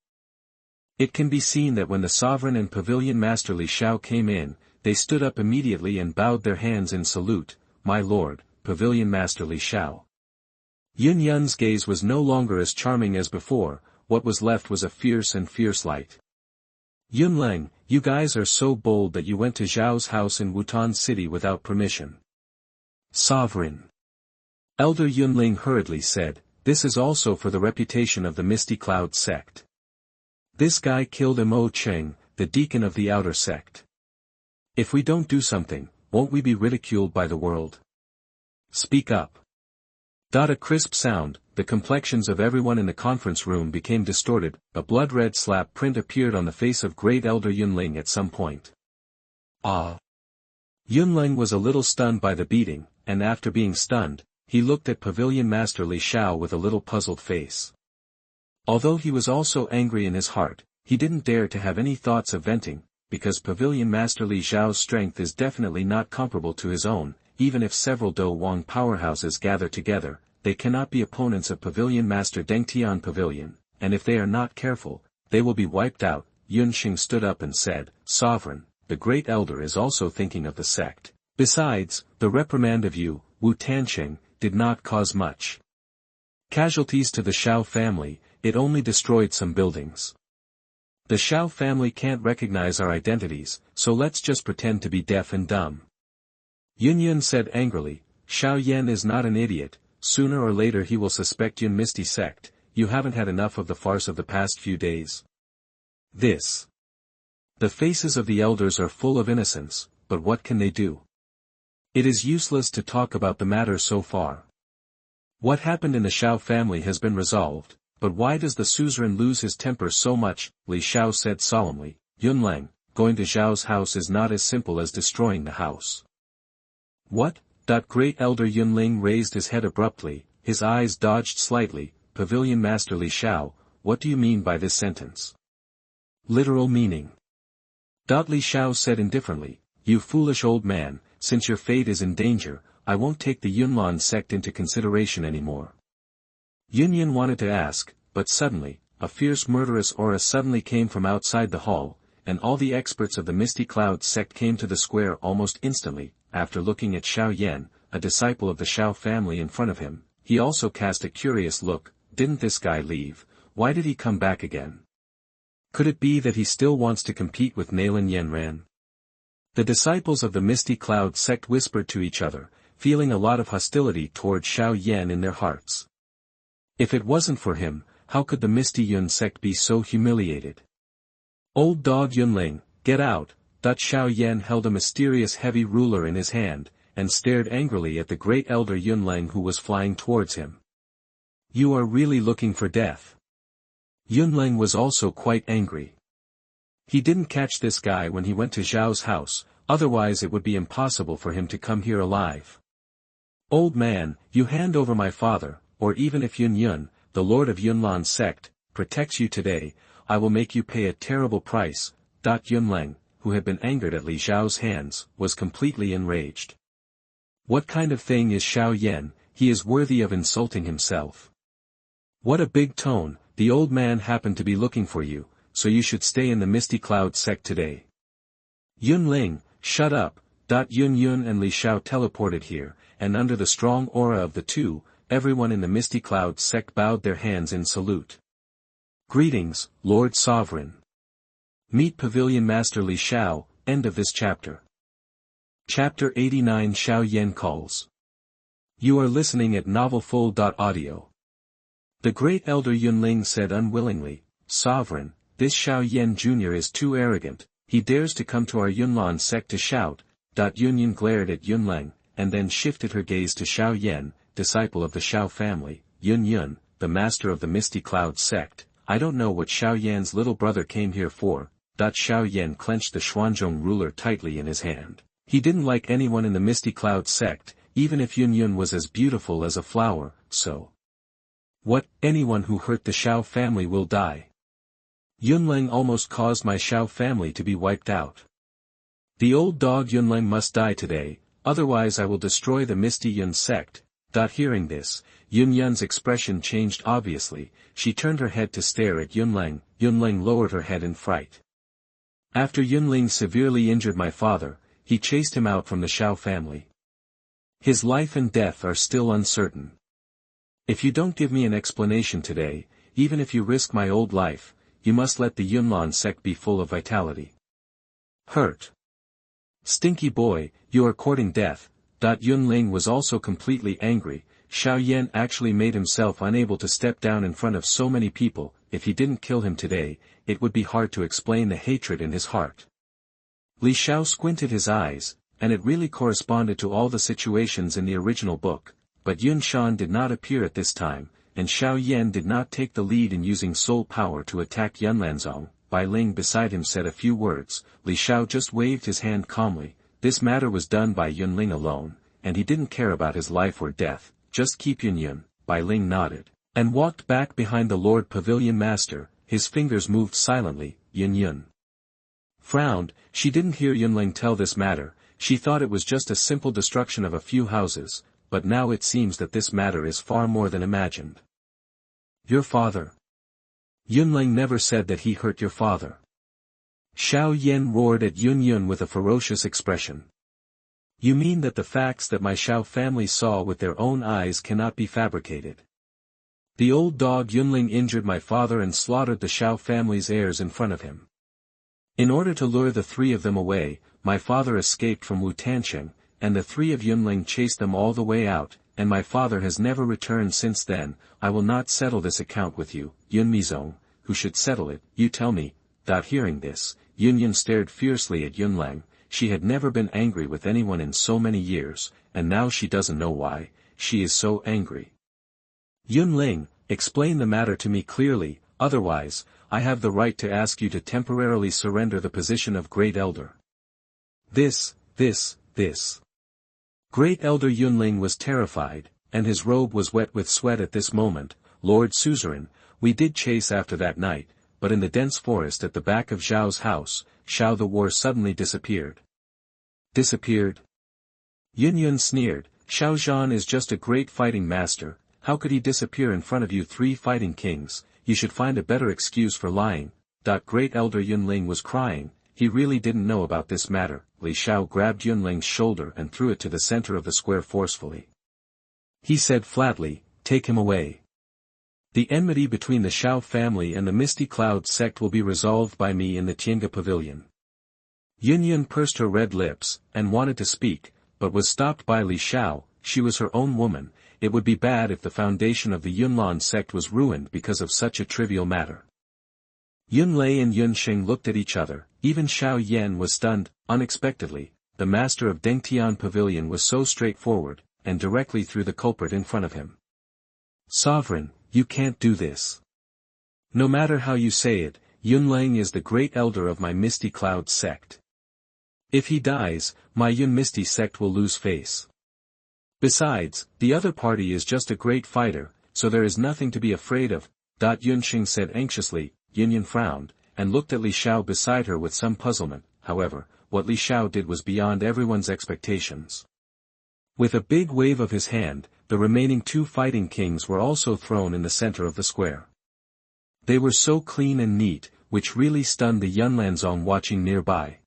It can be seen that when the sovereign and pavilion master Li Xiao came in, they stood up immediately and bowed their hands in salute. My lord, Pavilion Master Li Xiao. Yun's gaze was no longer as charming as before, what was left was a fierce light. Yunling, you guys are so bold that you went to Xiao's house in Wutan City without permission. Sovereign. Elder Yunling hurriedly said, this is also for the reputation of the Misty Cloud Sect. This guy killed Mo Cheng, the deacon of the outer sect. If we don't do something, won't we be ridiculed by the world? Speak up. A crisp sound, the complexions of everyone in the conference room became distorted, a blood-red slap print appeared on the face of great elder Yunling at some point. Ah! Yunling was a little stunned by the beating, and after being stunned, he looked at Pavilion Master Li Xiao with a little puzzled face. Although he was also angry in his heart, he didn't dare to have any thoughts of venting, because Pavilion Master Li Xiao's strength is definitely not comparable to his own. Even if several Dou Wang powerhouses gather together, they cannot be opponents of Pavilion Master Deng Tian Pavilion, and if they are not careful, they will be wiped out. Yunshan stood up and said, Sovereign, the Great Elder is also thinking of the sect. Besides, the reprimand of you, Wu Tansheng, did not cause much casualties to the Xiao family, it only destroyed some buildings. The Xiao family can't recognize our identities, so let's just pretend to be deaf and dumb. Yunyun said angrily, Xiao Yan is not an idiot, sooner or later he will suspect Yun Misty sect. You haven't had enough of the farce of the past few days. The faces of the elders are full of innocence, but what can they do? It is useless to talk about the matter so far. What happened in the Xiao family has been resolved, but why does the suzerain lose his temper so much? Li Xiao said solemnly, Yunlang, going to Xiao's house is not as simple as destroying the house. What? Great Elder Yunling raised his head abruptly, his eyes dodged slightly. Pavilion Master Li Xiao, what do you mean by this sentence? Literal meaning. Li Xiao said indifferently, you foolish old man, since your fate is in danger, I won't take the Yunlan sect into consideration anymore. Yunyun wanted to ask, but suddenly, a fierce murderous aura suddenly came from outside the hall, and all the experts of the Misty Cloud sect came to the square almost instantly. After looking at Xiao Yan, a disciple of the Xiao family in front of him, he also cast a curious look. Didn't this guy leave? Why did he come back again? Could it be that he still wants to compete with Nalan Yanran? The disciples of the Misty Cloud sect whispered to each other, feeling a lot of hostility toward Xiao Yan in their hearts. If it wasn't for him, how could the Misty Yun sect be so humiliated? Old dog Yunling, get out! Xiao Yan held a mysterious heavy ruler in his hand, and stared angrily at the Great Elder Yunlang who was flying towards him. You are really looking for death. Yunlang was also quite angry. He didn't catch this guy when he went to Zhao's house, otherwise it would be impossible for him to come here alive. Old man, you hand over my father, or even if Yunyun, the lord of Yunlan sect, protects you today, I will make you pay a terrible price. Yunlang, who had been angered at Li Xiao's hands, was completely enraged. What kind of thing is Xiao Yan? He is worthy of insulting himself. What a big tone, the old man happened to be looking for you, so you should stay in the Misty Cloud sect today. Yunling, shut up. Yunyun and Li Xiao teleported here, and under the strong aura of the two, everyone in the Misty Cloud sect bowed their hands in salute. Greetings, Lord Sovereign. Meet Pavilion Master Li Xiao. End of this chapter. Chapter 89 Xiao Yan Calls. You are listening at novelfull.audio. The Great Elder Yunling said unwillingly, Sovereign, this Xiao Yan Jr. is too arrogant, he dares to come to our Yunlan sect to shout. Yunyun glared at Yunlang, and then shifted her gaze to Xiao Yan, disciple of the Xiao family. Yunyun, the master of the Misty Cloud sect, I don't know what Xiao Yan's little brother came here for. Xiao Yan clenched the Xuanzhong ruler tightly in his hand. He didn't like anyone in the Misty Cloud sect, even if Yunyun was as beautiful as a flower, so. What? Anyone who hurt the Xiao family will die. Yunlang almost caused my Xiao family to be wiped out. The old dog Yunlang must die today, otherwise I will destroy the Misty Yun sect. Hearing this, Yunyun's expression changed obviously, she turned her head to stare at Yunlang. Yunlang lowered her head in fright. After Yunling severely injured my father, he chased him out from the Xiao family. His life and death are still uncertain. If you don't give me an explanation today, even if you risk my old life, you must let the Yunlan sect be full of vitality. Hurt. Stinky boy, you are courting death. Yunling was also completely angry. Xiao Yan actually made himself unable to step down in front of so many people. If he didn't kill him today, it would be hard to explain the hatred in his heart. Li Xiao squinted his eyes, and it really corresponded to all the situations in the original book, but Yunshan did not appear at this time, and Xiao Yan did not take the lead in using soul power to attack Yunlanzong. Bai Ling beside him said a few words. Li Xiao just waved his hand calmly. This matter was done by Yunling alone, and he didn't care about his life or death, just keep Yunyun. Bai Ling nodded. and walked back behind the Lord Pavilion Master. His fingers moved silently. Yun frowned. She didn't hear Yunling tell this matter. She thought it was just a simple destruction of a few houses, but now it seems that this matter is far more than imagined. Your father? Yunling never said that he hurt your father. Xiao Yan roared at Yun with a ferocious expression. You mean that the facts that my Xiao family saw with their own eyes cannot be fabricated? The old dog Yunling injured my father and slaughtered the Xiao family's heirs in front of him. In order to lure the three of them away, my father escaped from Wu Tansheng, and the three of Yunling chased them all the way out, and my father has never returned since then. I will not settle this account with you, Yun Mizong, who should settle it, you tell me. Hearing this, Yun stared fiercely at Yunlang. She had never been angry with anyone in so many years, and now she doesn't know why, she is so angry. Yunling, explain the matter to me clearly, otherwise, I have the right to ask you to temporarily surrender the position of Great Elder. This. Great Elder Yunling was terrified, and his robe was wet with sweat at this moment. Lord Suzerain, we did chase after that night, but in the dense forest at the back of Xiao's house, Xiao the war suddenly disappeared. Disappeared? Yun sneered. Xiao Zhan is just a great fighting master. How could he disappear in front of you three fighting kings? You should find a better excuse for lying. Great Elder Yunling was crying. He really didn't know about this matter. Li Xiao grabbed Yunling's shoulder and threw it to the center of the square forcefully. He said flatly, take him away. The enmity between the Xiao family and the Misty Cloud sect will be resolved by me in the Tiange Pavilion. Yun pursed her red lips, and wanted to speak, but was stopped by Li Xiao. She was her own woman. It would be bad if the foundation of the Yunlan sect was ruined because of such a trivial matter. Yunlei and Yunshan looked at each other. Even Xiao Yan was stunned. Unexpectedly, the master of Tiange Pavilion was so straightforward, and directly threw the culprit in front of him. Sovereign, you can't do this. No matter how you say it, Yunlang is the great elder of my Misty Cloud sect. If he dies, my Yun Misty sect will lose face. Besides, the other party is just a great fighter, so there is nothing to be afraid of. Yunshan said anxiously. Yun frowned, and looked at Li Xiao beside her with some puzzlement. However, what Li Xiao did was beyond everyone's expectations. With a big wave of his hand, the remaining two fighting kings were also thrown in the center of the square. They were so clean and neat, which really stunned the Yunlanzong watching nearby.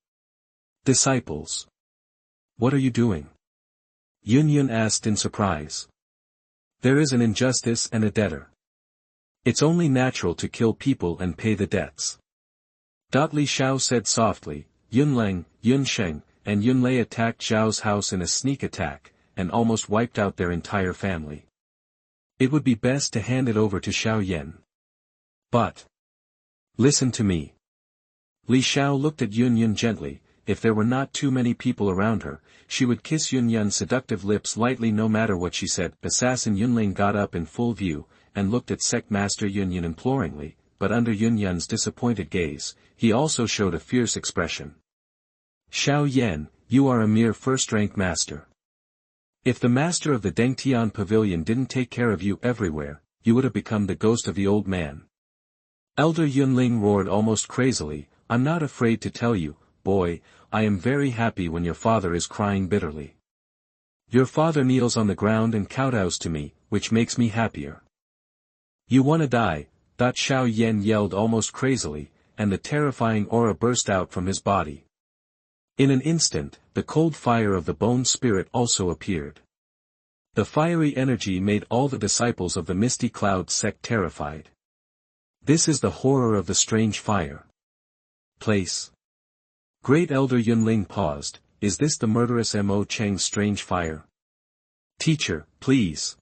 Disciples. What are you doing? Yun asked in surprise. There is an injustice and a debtor. It's only natural to kill people and pay the debts. Li Xiao said softly. Yunlang, Yunshan, and Yunlei attacked Xiao's house in a sneak attack, and almost wiped out their entire family. It would be best to hand it over to Xiao Yan. But listen to me. Li Xiao looked at Yun gently. If there were not too many people around her, she would kiss Yun's seductive lips lightly no matter what she said. Assassin Yunling got up in full view, and looked at Sect Master Yun imploringly, but under Yun's disappointed gaze, he also showed a fierce expression. Xiao Yan, you are a mere first-rank master. If the master of the Tiange Pavilion didn't take care of you everywhere, you would have become the ghost of the old man. Elder Yunling roared almost crazily. I'm not afraid to tell you, boy, I am very happy when your father is crying bitterly. Your father kneels on the ground and kowtows to me, which makes me happier. You wanna die? Xiao Yan yelled almost crazily, and the terrifying aura burst out from his body. In an instant, the cold fire of the bone spirit also appeared. The fiery energy made all the disciples of the Misty Cloud sect terrified. This is the horror of the strange fire. Place. Great Elder Yunling paused. Is this the murderous Mo Cheng's strange fire? Teacher, please.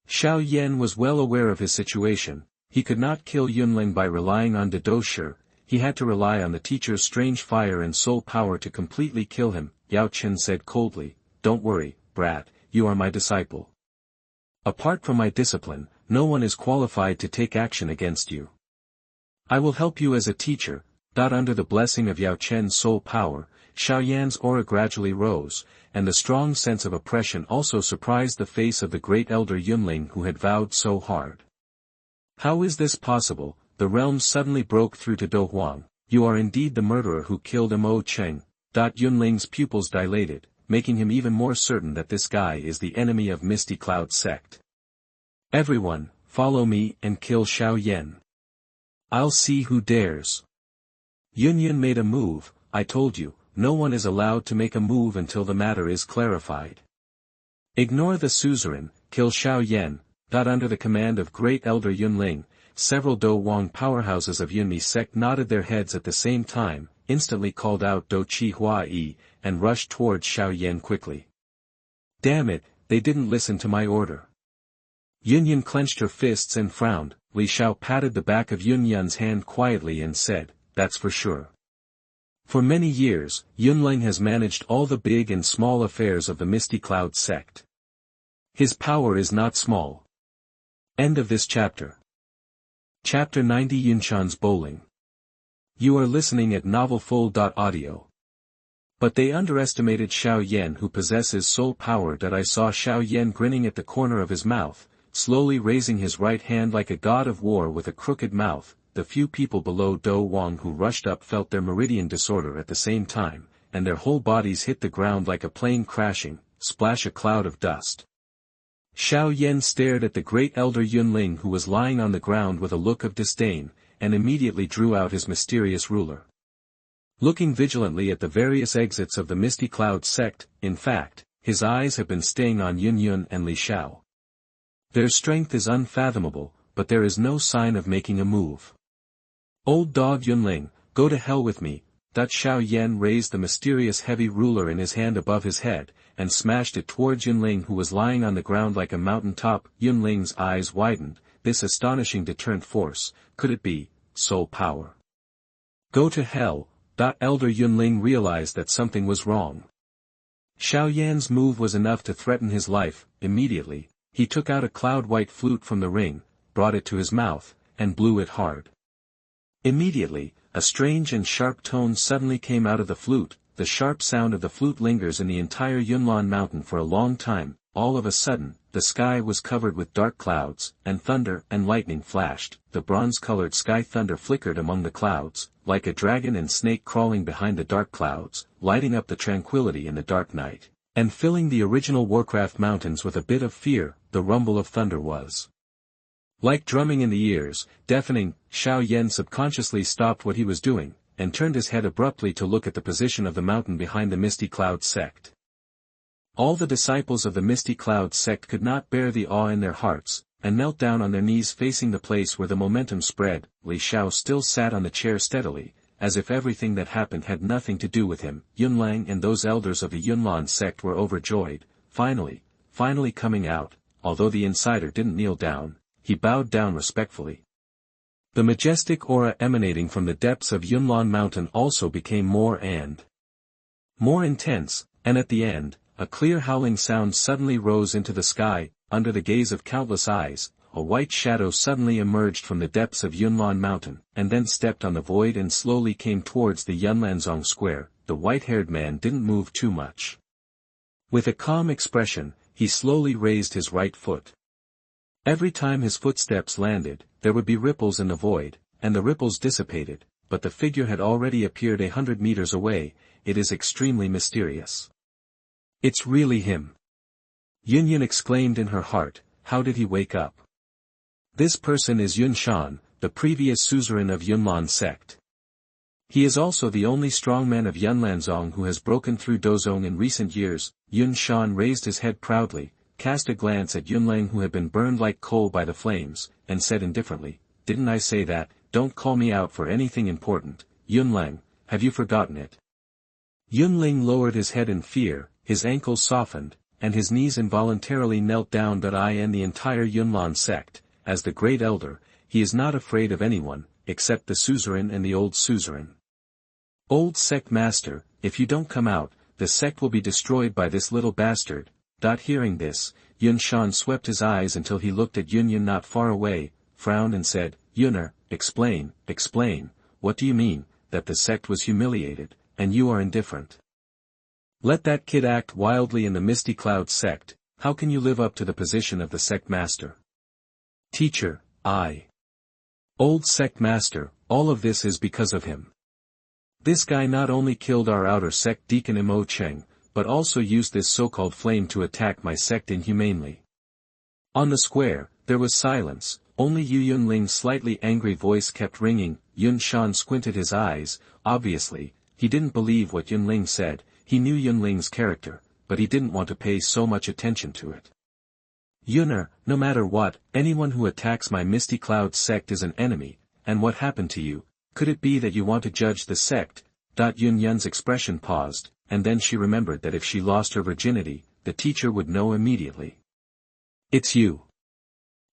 Xiao Yan was well aware of his situation. He could not kill Yunling by relying on Dou Break. He had to rely on the teacher's strange fire and soul power to completely kill him. Yao Chen said coldly, don't worry, brat, you are my disciple. Apart from my discipline, no one is qualified to take action against you. I will help you as a teacher. Under the blessing of Yao Chen's soul power, Xiao Yan's aura gradually rose, and the strong sense of oppression also surprised the face of the great elder Yunling who had vowed so hard. How is this possible? The realms suddenly broke through to Dou Huang. You are indeed the murderer who killed Mo Cheng. Yunling's pupils dilated, making him even more certain that this guy is the enemy of Misty Cloud Sect. Everyone, follow me and kill Xiao Yan. I'll see who dares. Yunshan made a move. I told you, no one is allowed to make a move until the matter is clarified. Ignore the suzerain, kill Xiao Yan. Under the command of Great Elder Yunling, several Dou Wang powerhouses of Yunmi sect nodded their heads at the same time, instantly called out Dou Qi Hua Yi, and rushed towards Xiao Yan quickly. Damn it, they didn't listen to my order. Yunshan clenched her fists and frowned. Li Xiao patted the back of Yunshan's hand quietly and said, that's for sure. For many years, Yunling has managed all the big and small affairs of the Misty Cloud Sect. His power is not small. End of this chapter. Chapter 90 Yunshan's Bowling. You are listening at novelfull.audio. But they underestimated Xiao Yan, who possesses soul power. I saw Xiao Yan grinning at the corner of his mouth, slowly raising his right hand like a god of war with a crooked mouth. The few people below Dou Wang who rushed up felt their meridian disorder at the same time, and their whole bodies hit the ground like a plane crashing, splash a cloud of dust. Xiao Yan stared at the great elder Yunling, who was lying on the ground with a look of disdain, and immediately drew out his mysterious ruler. Looking vigilantly at the various exits of the Misty Cloud Sect, in fact, his eyes have been staying on Yunshan and Li Xiao. Their strength is unfathomable, but there is no sign of making a move. Old dog Yunling, go to hell with me. Xiao Yan raised the mysterious heavy ruler in his hand above his head, and smashed it towards Yunling, who was lying on the ground like a mountain top. Yunling's eyes widened. This astonishing deterrent force, could it be soul power? Go to hell. Elder Yunling realized that something was wrong. Xiao Yan's move was enough to threaten his life. Immediately, he took out a cloud-white flute from the ring, brought it to his mouth, and blew it hard. Immediately, a strange and sharp tone suddenly came out of the flute. The sharp sound of the flute lingers in the entire Yunlan mountain for a long time. All of a sudden, the sky was covered with dark clouds, and thunder and lightning flashed. The bronze-colored sky thunder flickered among the clouds, like a dragon and snake crawling behind the dark clouds, lighting up the tranquility in the dark night, and filling the original Warcraft mountains with a bit of fear. The rumble of thunder was like drumming in the ears, deafening. Xiao Yan subconsciously stopped what he was doing, and turned his head abruptly to look at the position of the mountain behind the Misty Cloud Sect. All the disciples of the Misty Cloud Sect could not bear the awe in their hearts, and knelt down on their knees facing the place where the momentum spread. Li Xiao still sat on the chair steadily, as if everything that happened had nothing to do with him. Yunlang and those elders of the Yunlan sect were overjoyed. Finally coming out, although the insider didn't kneel down, he bowed down respectfully. The majestic aura emanating from the depths of Yunlan mountain also became more and more intense, and at the end, a clear howling sound suddenly rose into the sky. Under the gaze of countless eyes, a white shadow suddenly emerged from the depths of Yunlan mountain, and then stepped on the void and slowly came towards the Yunlanzong square. The white-haired man didn't move too much. With a calm expression, he slowly raised his right foot. Every time his footsteps landed, there would be ripples in the void, and the ripples dissipated, but the figure had already appeared 100 meters away. It is extremely mysterious. It's really him. Yunshan exclaimed in her heart. How did he wake up? This person is Yunshan, the previous suzerain of Yunlan sect. He is also the only strongman of Yunlanzong who has broken through Dozong in recent years. Yunshan raised his head proudly, cast a glance at Yunlang, who had been burned like coal by the flames, and said indifferently, "Didn't I say that? Don't call me out for anything important, Yunlang, have you forgotten it?" Yunling lowered his head in fear, his ankles softened, and his knees involuntarily knelt down. I and the entire Yunlan sect, as the great elder, he is not afraid of anyone, except the suzerain and the old suzerain. Old sect master, if you don't come out, the sect will be destroyed by this little bastard. Hearing this, Yunshan swept his eyes until he looked at Yunshan not far away, frowned and said, "Yunar, explain, what do you mean, that the sect was humiliated, and you are indifferent? Let that kid act wildly in the Misty Cloud sect. How can you live up to the position of the sect master?" "Teacher, I Old sect master, all of this is because of him. This guy not only killed our outer sect deacon Mo Cheng, but also used this so-called flame to attack my sect inhumanely. On the square, there was silence, only Yu Yunling's slightly angry voice kept ringing. Yunshan squinted his eyes. Obviously, he didn't believe what Yunling said. He knew Yunling's character, but he didn't want to pay so much attention to it. Yuner, no matter what, anyone who attacks my Misty Cloud sect is an enemy, and what happened to you? Could it be that you want to judge the sect? Yunyun's expression paused, and then she remembered that if she lost her virginity, the teacher would know immediately. It's you.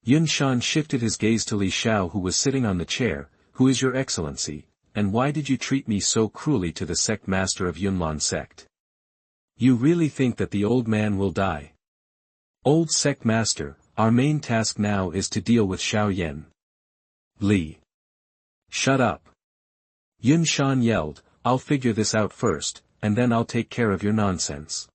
Yunshan shifted his gaze to Li Xiao, who was sitting on the chair. Who is your excellency, and why did you treat me so cruelly to the sect master of Yunlan sect? You really think that the old man will die? Old sect master, our main task now is to deal with Xiao Yan. Li. Shut up. Yunshan yelled, I'll figure this out first, and then I'll take care of your nonsense.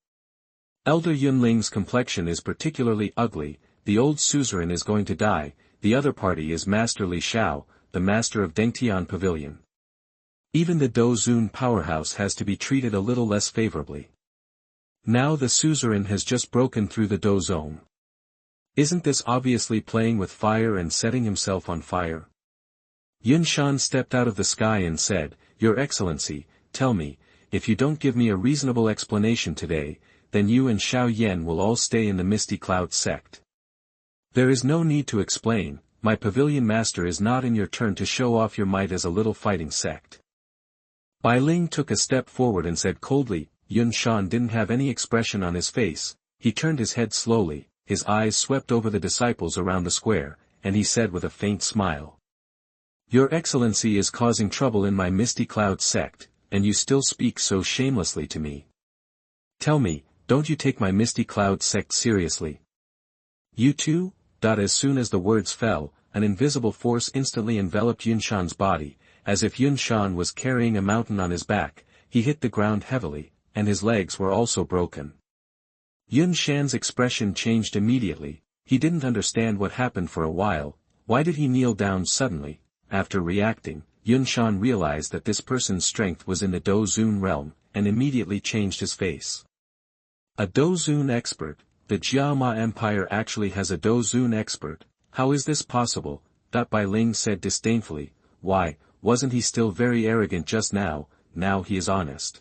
Elder Yunling's complexion is particularly ugly. The old suzerain is going to die. The other party is Master Li Xiao, the master of Tiange Pavilion. Even the Dou Zun powerhouse has to be treated a little less favorably. Now the suzerain has just broken through the Dou Zone. Isn't this obviously playing with fire and setting himself on fire? Yunshan stepped out of the sky and said, Your Excellency, tell me, if you don't give me a reasonable explanation today, then you and Xiao Yan will all stay in the Misty Cloud sect. There is no need to explain, my pavilion master is not in your turn to show off your might as a little fighting sect. Bai Ling took a step forward and said coldly. Yunshan didn't have any expression on his face. He turned his head slowly, his eyes swept over the disciples around the square, and he said with a faint smile. Your Excellency is causing trouble in my Misty Cloud sect, and you still speak so shamelessly to me. Tell me, don't you take my Misty Cloud sect seriously? You too? As soon as the words fell, an invisible force instantly enveloped Yunshan's body, as if Yunshan was carrying a mountain on his back. He hit the ground heavily, and his legs were also broken. Yunshan's expression changed immediately. He didn't understand what happened for a while. Why did he kneel down suddenly? After reacting, Yunshan realized that this person's strength was in the Dou Zun realm, and immediately changed his face. A Dou Zun expert? The Jiama Empire actually has a Dou Zun expert. How is this possible? Bai Ling said disdainfully. Why, wasn't he still very arrogant just now? Now he is honest.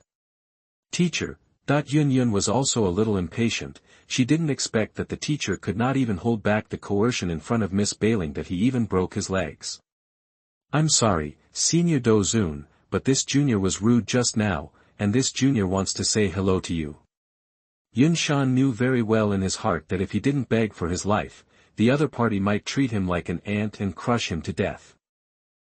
Teacher. Yunyun was also a little impatient. She didn't expect that the teacher could not even hold back the coercion in front of Miss Bailing, that he even broke his legs. I'm sorry, Senior Dou Zun, but this junior was rude just now, and this junior wants to say hello to you. Yunshan knew very well in his heart that if he didn't beg for his life, the other party might treat him like an ant and crush him to death.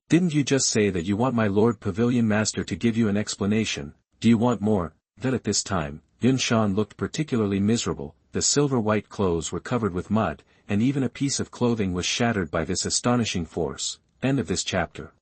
Didn't you just say that you want my Lord Pavilion Master to give you an explanation? Do you want more? That at this time, Yunshan looked particularly miserable. The silver-white clothes were covered with mud, and even a piece of clothing was shattered by this astonishing force. End of this chapter.